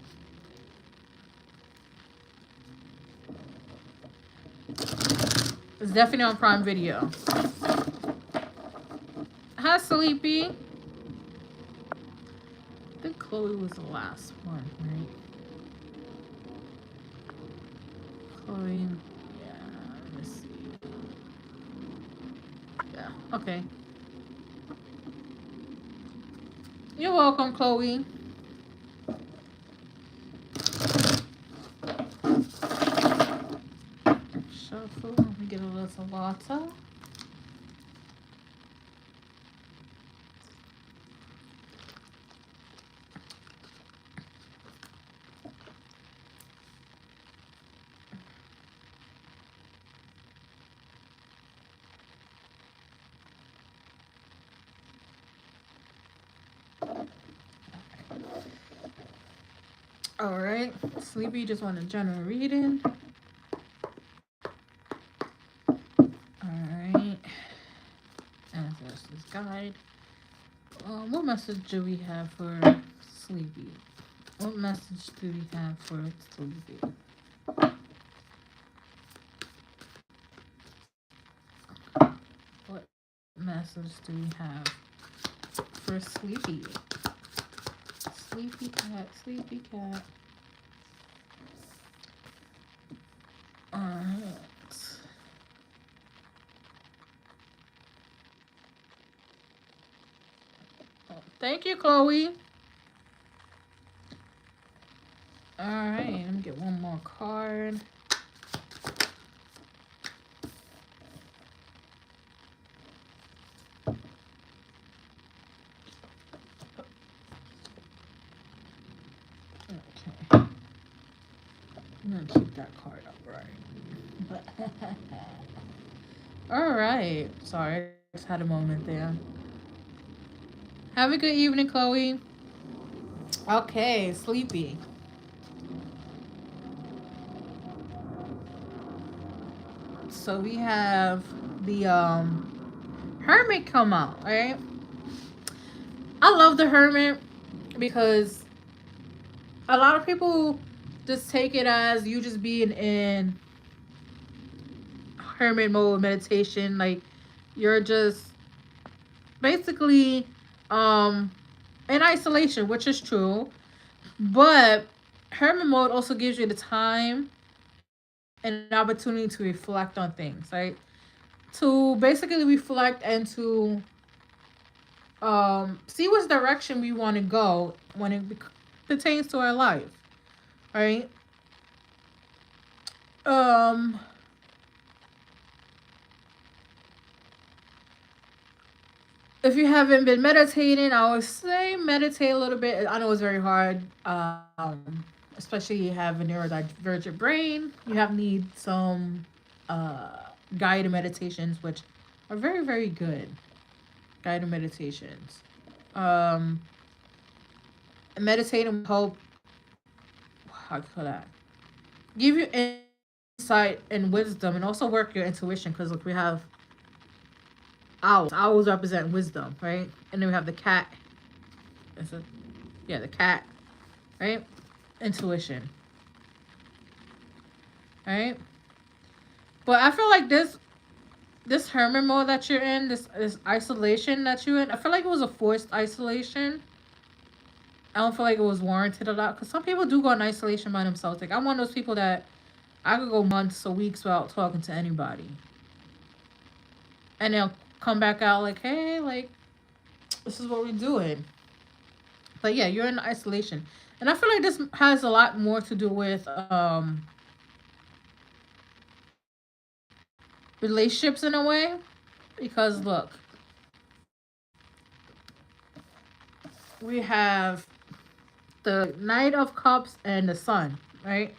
It's definitely on Prime Video. Hi, Sleepy. I think Chloe was the last one, right? Chloe. Yeah, let me see. Yeah, okay. You're welcome, Chloe. Shuffle. Let me get a little water. All right, Sleepy just want a general reading. All right, Ancestors Guide. What message do we have for Sleepy? What message do we have for Sleepy? What message do we have for Sleepy? Sleepy cat, sleepy cat. Alright. Thank you, Chloe. Alright, let me get one more card. Okay. I'm gonna keep that card upright. Alright. Sorry, I just had a moment there. Have a good evening, Chloe. Okay, Sleepy. So we have the Hermit come out, right? I love the Hermit because a lot of people just take it as you just being in hermit mode meditation, like you're just basically um in isolation, which is true. But hermit mode also gives you the time and opportunity to reflect on things, right? To basically reflect and to see which direction we want to go when it pertains to our life, right? Um, if you haven't been meditating, I would say meditate a little bit. I know it's very hard, especially you have a neurodivergent brain. You have need some uh, guided meditations, which are very, very good. Guided meditations. Um, Meditating will help, how do you call that? Give you insight and wisdom, and also work your intuition. Because look, we have owls. Owls represent wisdom, right? And then we have the cat. Is it? Yeah, the cat, right? Intuition, right? But I feel like this hermit mode that you're in, this isolation that you're in, I feel like it was a forced isolation. I don't feel like it was warranted a lot because some people do go in isolation by themselves. Like I'm one of those people that I could go months or weeks without talking to anybody, and they'll come back out like, hey, like this is what we're doing. But yeah, you're in isolation, and I feel like this has a lot more to do with relationships in a way, because look, we have the Knight of Cups and the Sun, right?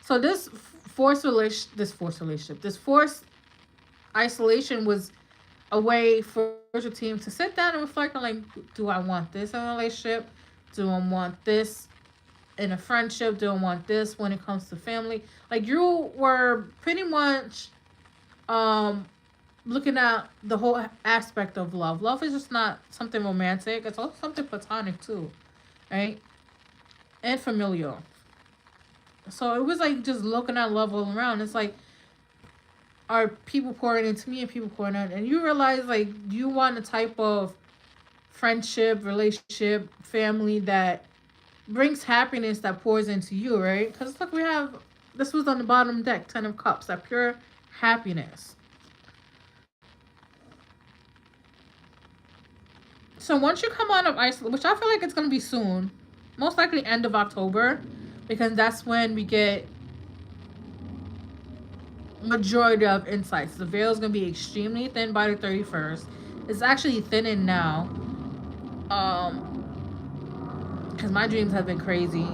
So this forced isolation was a way for your team to sit down and reflect on, like, do I want this in a relationship? Do I want this in a friendship? Do I want this when it comes to family? Like you were pretty much um looking at the whole aspect of love. Love is just not something romantic. It's also something platonic too, right? And familial. So it was like just looking at love all around. It's like, are people pouring into me and people pouring out? And you realize like you want a type of friendship, relationship, family that brings happiness, that pours into you, right? Because look, we have, this was on the bottom deck, 10 of Cups, that pure happiness. So once you come out of isolation, which I feel like it's going to be soon, most likely end of October, because that's when we get majority of insights. The veil is going to be extremely thin by the 31st. It's actually thinning now. Because my dreams have been crazy.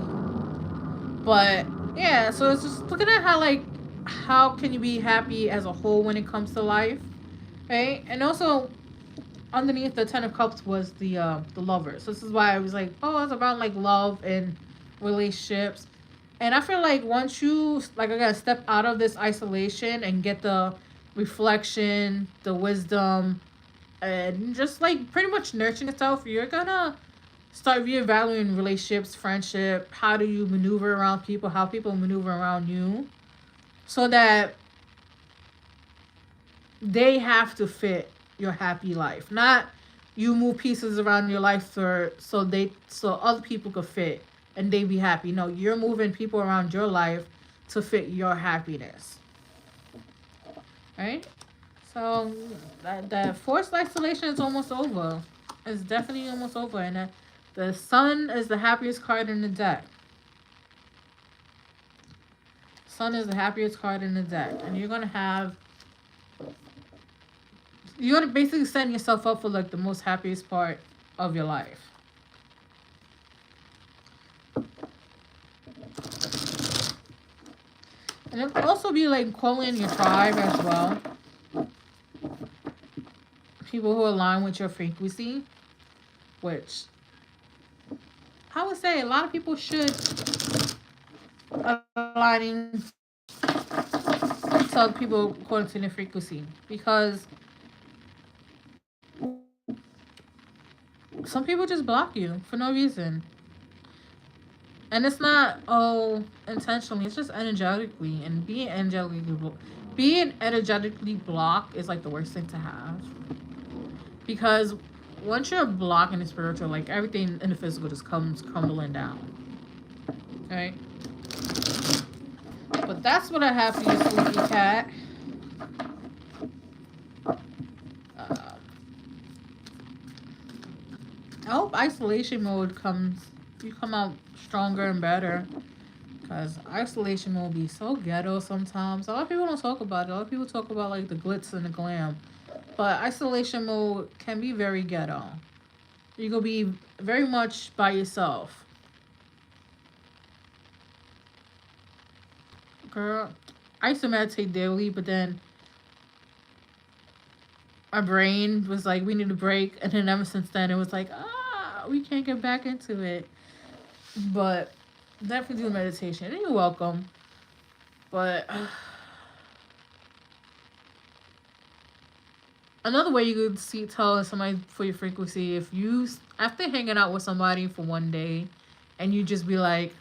But yeah, so it's just looking at how, like, how can you be happy as a whole when it comes to life, right? And also underneath the 10 of Cups was the Lovers. So this is why I was like, oh, it's about like love and relationships. And I feel like once you, like, again, step out of this isolation and get the reflection, the wisdom, and just like pretty much nurturing yourself, you're gonna start reevaluating relationships, friendship. How do you maneuver around people? How people maneuver around you, so that they have to fit your happy life, not you move pieces around your life for so other people could fit and they be happy. No, you're moving people around your life to fit your happiness, right? So that forced isolation is almost over. It's definitely almost over, and the Sun is the happiest card in the deck. Sun is the happiest card in the deck, and you're gonna basically setting yourself up for like the most happiest part of your life. And it could also be like calling in your tribe as well. People who align with your frequency, which I would say a lot of people should aligning to tell people according to their frequency, because some people just block you for no reason. And it's not intentionally, it's just energetically. And being energetically blocked is like the worst thing to have. Because once you're blocked in the spiritual, like everything in the physical just comes crumbling down. Right? But that's what I have for you, sweetie cat. I hope isolation mode you come out stronger and better. Because isolation mode be so ghetto sometimes. A lot of people don't talk about it. A lot of people talk about like the glitz and the glam. But isolation mode can be very ghetto. You're going to be very much by yourself. Girl, I used to meditate daily, but then my brain was like, we need a break. And then ever since then, it was like, we can't get back into it. But definitely do meditation. And you're welcome. But another way you could tell somebody for your frequency, if you, after hanging out with somebody for one day, and you just be like,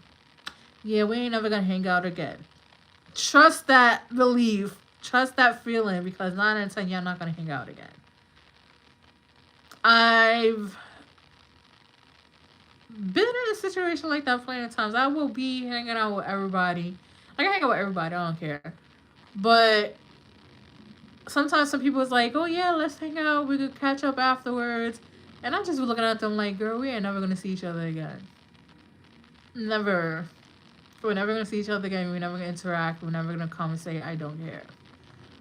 yeah, we ain't never gonna hang out again. Trust that belief. Trust that feeling, because 9 out of 10, you're not gonna hang out again. I've been in a situation like that plenty of times. I will be hanging out with everybody. Like, I hang out with everybody, I don't care. But sometimes some people is like, oh yeah, let's hang out, we could catch up afterwards. And I just be looking at them like, girl, we ain't never gonna see each other again. Never. We're never gonna see each other again. We're never gonna interact. We're never gonna come and say, I don't care.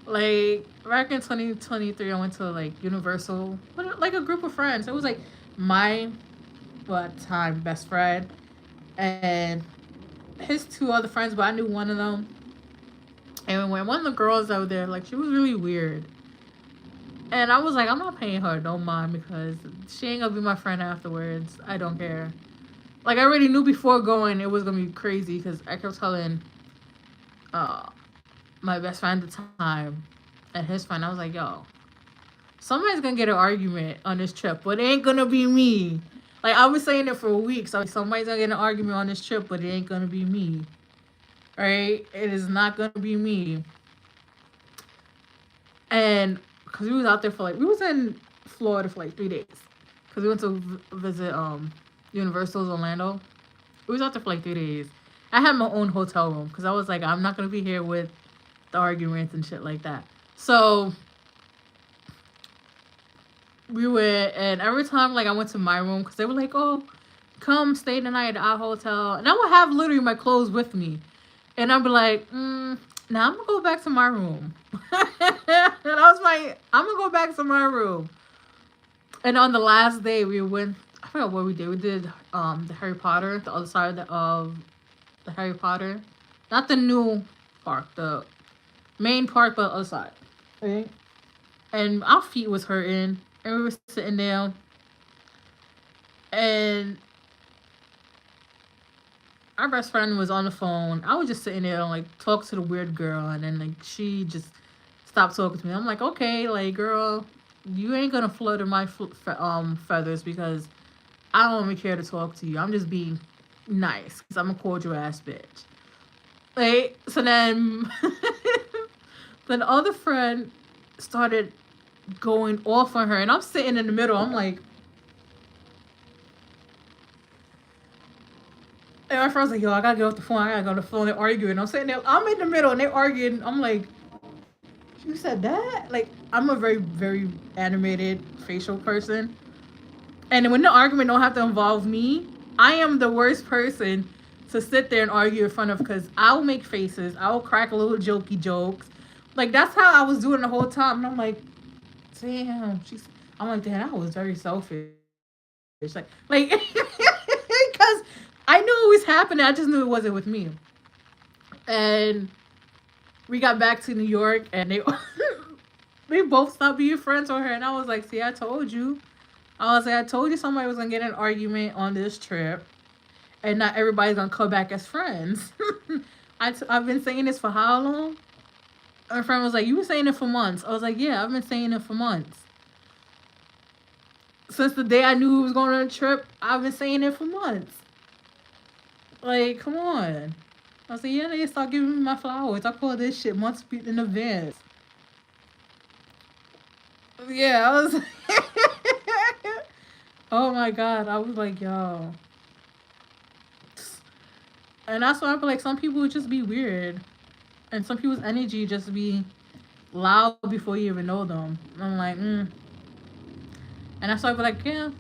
Like, back in 2023, I went to like Universal, like a group of friends. It was like my time best friend and his 2 other friends, but I knew one of them. And when one of the girls out there, like, she was really weird. And I was like, I'm not paying her no mind, because she ain't gonna be my friend afterwards. I don't care. Like, I already knew before going it was gonna be crazy, because I kept telling my best friend at the time and his friend, I was like, yo, somebody's gonna get an argument on this trip, but it ain't gonna be me. Like, I was saying it for weeks. I was like, somebody's gonna get an argument on this trip, but it ain't gonna be me. Right? It is not gonna be me. And because we was out there for like, we was in Florida for like 3 days. Because we went to visit Universal's Orlando. We was out there for like 3 days. I had my own hotel room, because I was like, I'm not gonna be here with the arguments and shit like that. So we went, and every time like I went to my room, because they were like, oh, come stay the night at our hotel, and I would have literally my clothes with me, and I'd be like, now I'm gonna go back to my room. And I'm gonna go back to my room. And on the last day, we went, I forgot what we did. We did the Harry Potter, the other side of the Harry Potter, not the new park, the main park, but other side. Right? And our feet was hurting, and we were sitting there, and our best friend was on the phone. I was just sitting there and like talk to the weird girl, and then like she just stopped talking to me. I'm like, okay, like, girl, you ain't gonna flutter my feathers, because I don't even care to talk to you. I'm just being nice, because I'm a cordial ass bitch. Like, so then then the other friend started going off on her, and I'm sitting in the middle. I'm like, and my friend's like, yo, I gotta get off the phone. I gotta go to the phone. They're arguing. I'm sitting there. I'm in the middle, and they're arguing. I'm like, you said that? Like, I'm a very, very animated facial person. And when the argument don't have to involve me, I am the worst person to sit there and argue in front of, because I'll make faces. I'll crack a little jokey jokes. Like, that's how I was doing the whole time. And I'm like, damn. I'm like, damn, I was very selfish. Like, because I knew it was happening. I just knew it wasn't with me. And we got back to New York, and they both stopped being friends with her. And I was like, see, I told you. I was like, I told you somebody was going to get an argument on this trip, and not everybody's going to come back as friends. I've been saying this for how long? My friend was like, "You were saying it for months." I was like, "Yeah, I've been saying it for months. Since the day I knew he was going on a trip, I've been saying it for months. Like, come on." I was like, "Yeah, they start giving me my flowers. I call this shit months in advance." Yeah, I was. Oh my god, I was like, yo. And that's why I feel like some people just be weird, and some people's energy just be loud before you even know them. I'm like, And that's why I be like, yeah,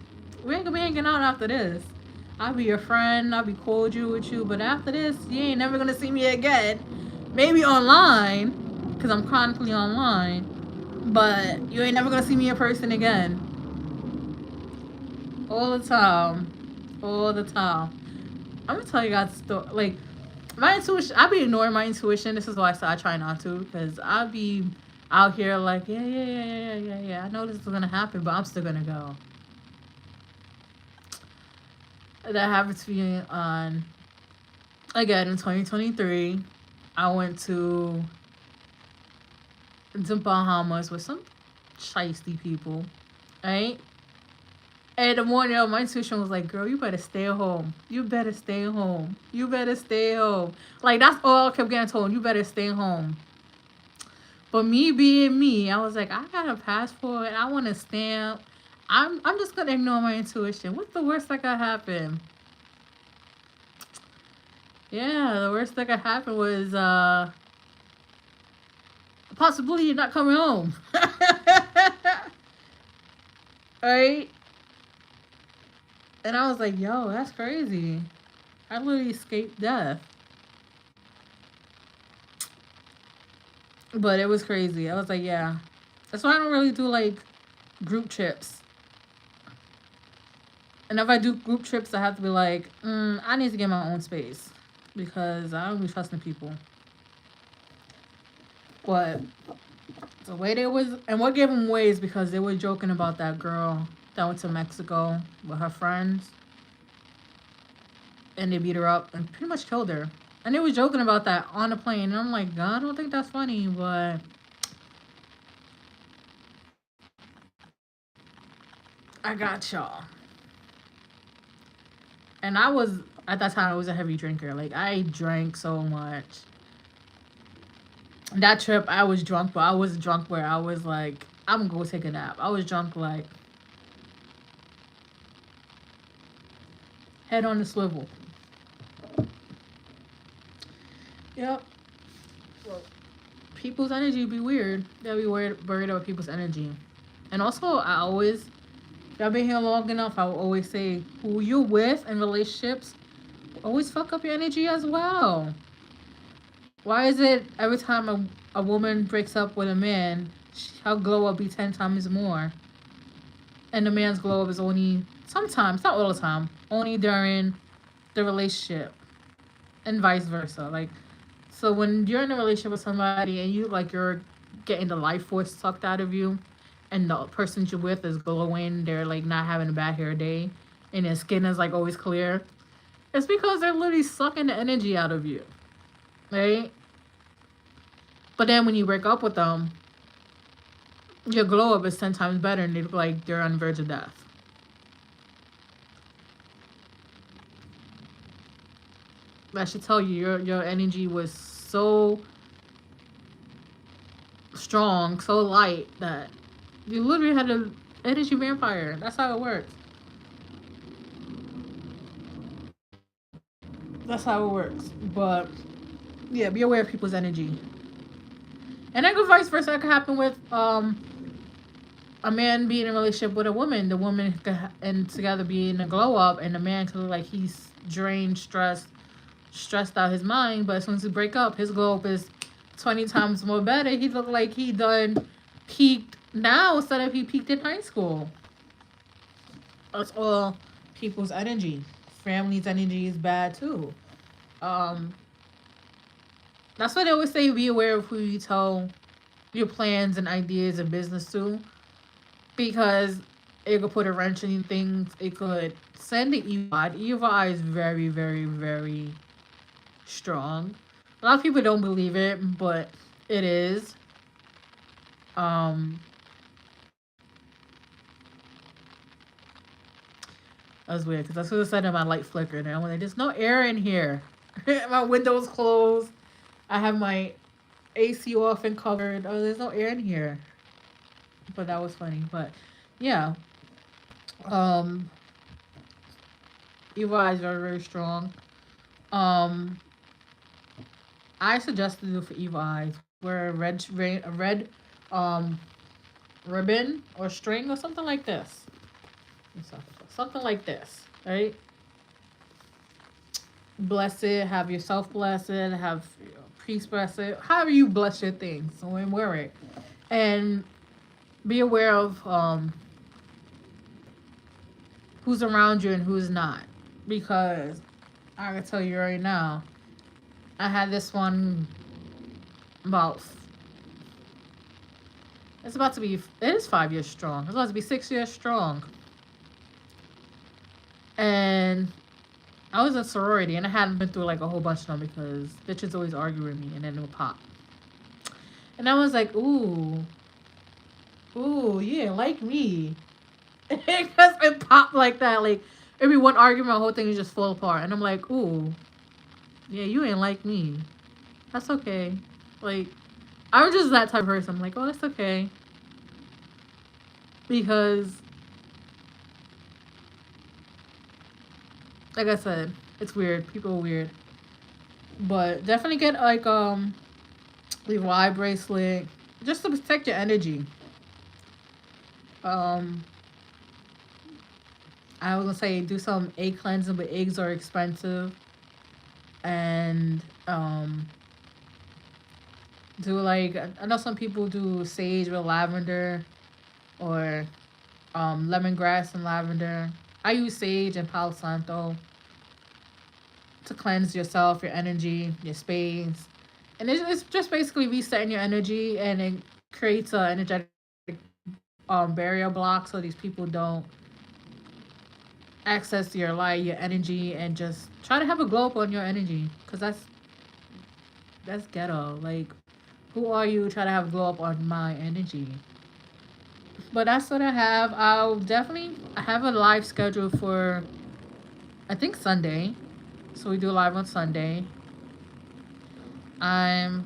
we ain't gonna be hanging out after this. I'll be your friend. I'll be cordial with you, but after this, you ain't never gonna see me again. Maybe online, cause I'm chronically online, but you ain't never gonna see me in person again. All the time, all the time. I'm gonna tell you guys like my intuition. I be ignoring my intuition. This is why I try not to, because I be out here like, yeah. I know this is gonna happen, but I'm still gonna go. That happened to me on again in 2023. I went to the Bahamas with some shiesty people, right? And the morning of, my intuition was like, "Girl, you better stay home. You better stay home. You better stay home." Like, that's all I kept getting told. You better stay home. But me being me, I was like, I got a passport. I want a stamp. I'm just gonna ignore my intuition. What's the worst that could happen? Yeah, the worst that could happen was the possibility of not coming home. Right? And I was like, yo, that's crazy. I literally escaped death. But it was crazy. I was like, yeah. That's why I don't really do like group trips. And if I do group trips, I have to be like, I need to get my own space, because I don't be trusting people. But the way they was, and what gave them away is because they were joking about that girl that went to Mexico with her friends, and they beat her up and pretty much killed her. And they were joking about that on the plane. And I'm like, God, I don't think that's funny, but I got y'all. And I was, at that time, I was a heavy drinker. Like, I drank so much. That trip, I was drunk, but I was drunk where I was like, I'm gonna go take a nap. I was drunk like head on the swivel. Yep. Well, people's energy be weird. They'll be worried about people's energy. And also, if I've been here long enough, I will always say, who you're with in relationships always fuck up your energy as well. Why is it every time a woman breaks up with a man, her glow up be 10 times more? And the man's glow up is only sometimes, not all the time, only during the relationship. And vice versa. Like, so when you're in a relationship with somebody and you like you're getting the life force sucked out of you, and the person you're with is glowing, they're like not having a bad hair day, and their skin is like always clear, it's because they're literally sucking the energy out of you, right? But then when you break up with them, your glow up is 10 times better, and they look like they're on the verge of death. That should tell you your energy was so strong, so light, that you literally had an energy vampire. That's how it works. That's how it works. But yeah, be aware of people's energy. And then vice versa, that could happen with a man being in a relationship with a woman. The woman and together being a glow up, and the man could look like he's drained, stressed out his mind. But as soon as we break up, his glow up is 20 times more better. He looked like he done peaked now instead of he peaked in high school. That's all people's energy. Family's energy is bad too. That's why they always say, be aware of who you tell your plans and ideas and business to, because it could put a wrench in things. It could send the evil eye. Evil eye is very, very, very strong. A lot of people don't believe it, but it is. Um, that was weird because as soon as I said that, my light flickered, and I'm like, "There's no air in here." My window's closed. I have my AC off and covered. Oh, there's no air in here. But that was funny. But yeah, um, Evil Eyes are very strong. Um, I suggested you for Evil Eyes wear a red um ribbon or string or something like this. Something like this, right? Bless it. Have yourself bless it. Have priest bless it. However you bless your things, so and wear it, and be aware of who's around you and who's not, because I can tell you right now, I had this one about. It's about to be. It is 5 years strong. It's about to be 6 years strong, and I was in sorority and I hadn't been through like a whole bunch of them because bitches always argue with me and then it would pop. And I was like, ooh, yeah, like me. Because it popped like that. Like, every one argument, the whole thing is just fall apart. And I'm like, ooh, yeah, you ain't like me. That's okay. Like, I'm just that type of person. I'm like, oh, that's okay. Because, like I said, it's weird. People are weird. But definitely get like leave eye bracelet just to protect your energy. Um, I was gonna say do some egg cleansing, but eggs are expensive. And do like I know some people do sage with lavender or lemongrass and lavender. I use sage and Palo Santo to cleanse yourself, your energy, your space, and it's just basically resetting your energy, and it creates a energetic barrier block so these people don't access your light, your energy, and just try to have a glow up on your energy, because that's ghetto. Like, who are you try to have a glow up on my energy? But that's what I have. I have a live schedule for I think Sunday, so we do live on Sunday. I'm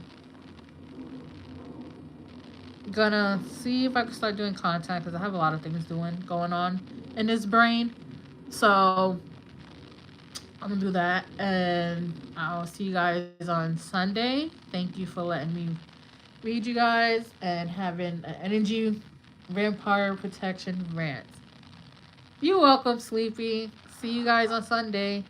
gonna see if I can start doing content because I have a lot of things going on in this brain. So I'm gonna do that, and I'll see you guys on Sunday. Thank you for letting me read you guys and having an energy vampire protection rant. You're welcome, Sleepy. See you guys on Sunday.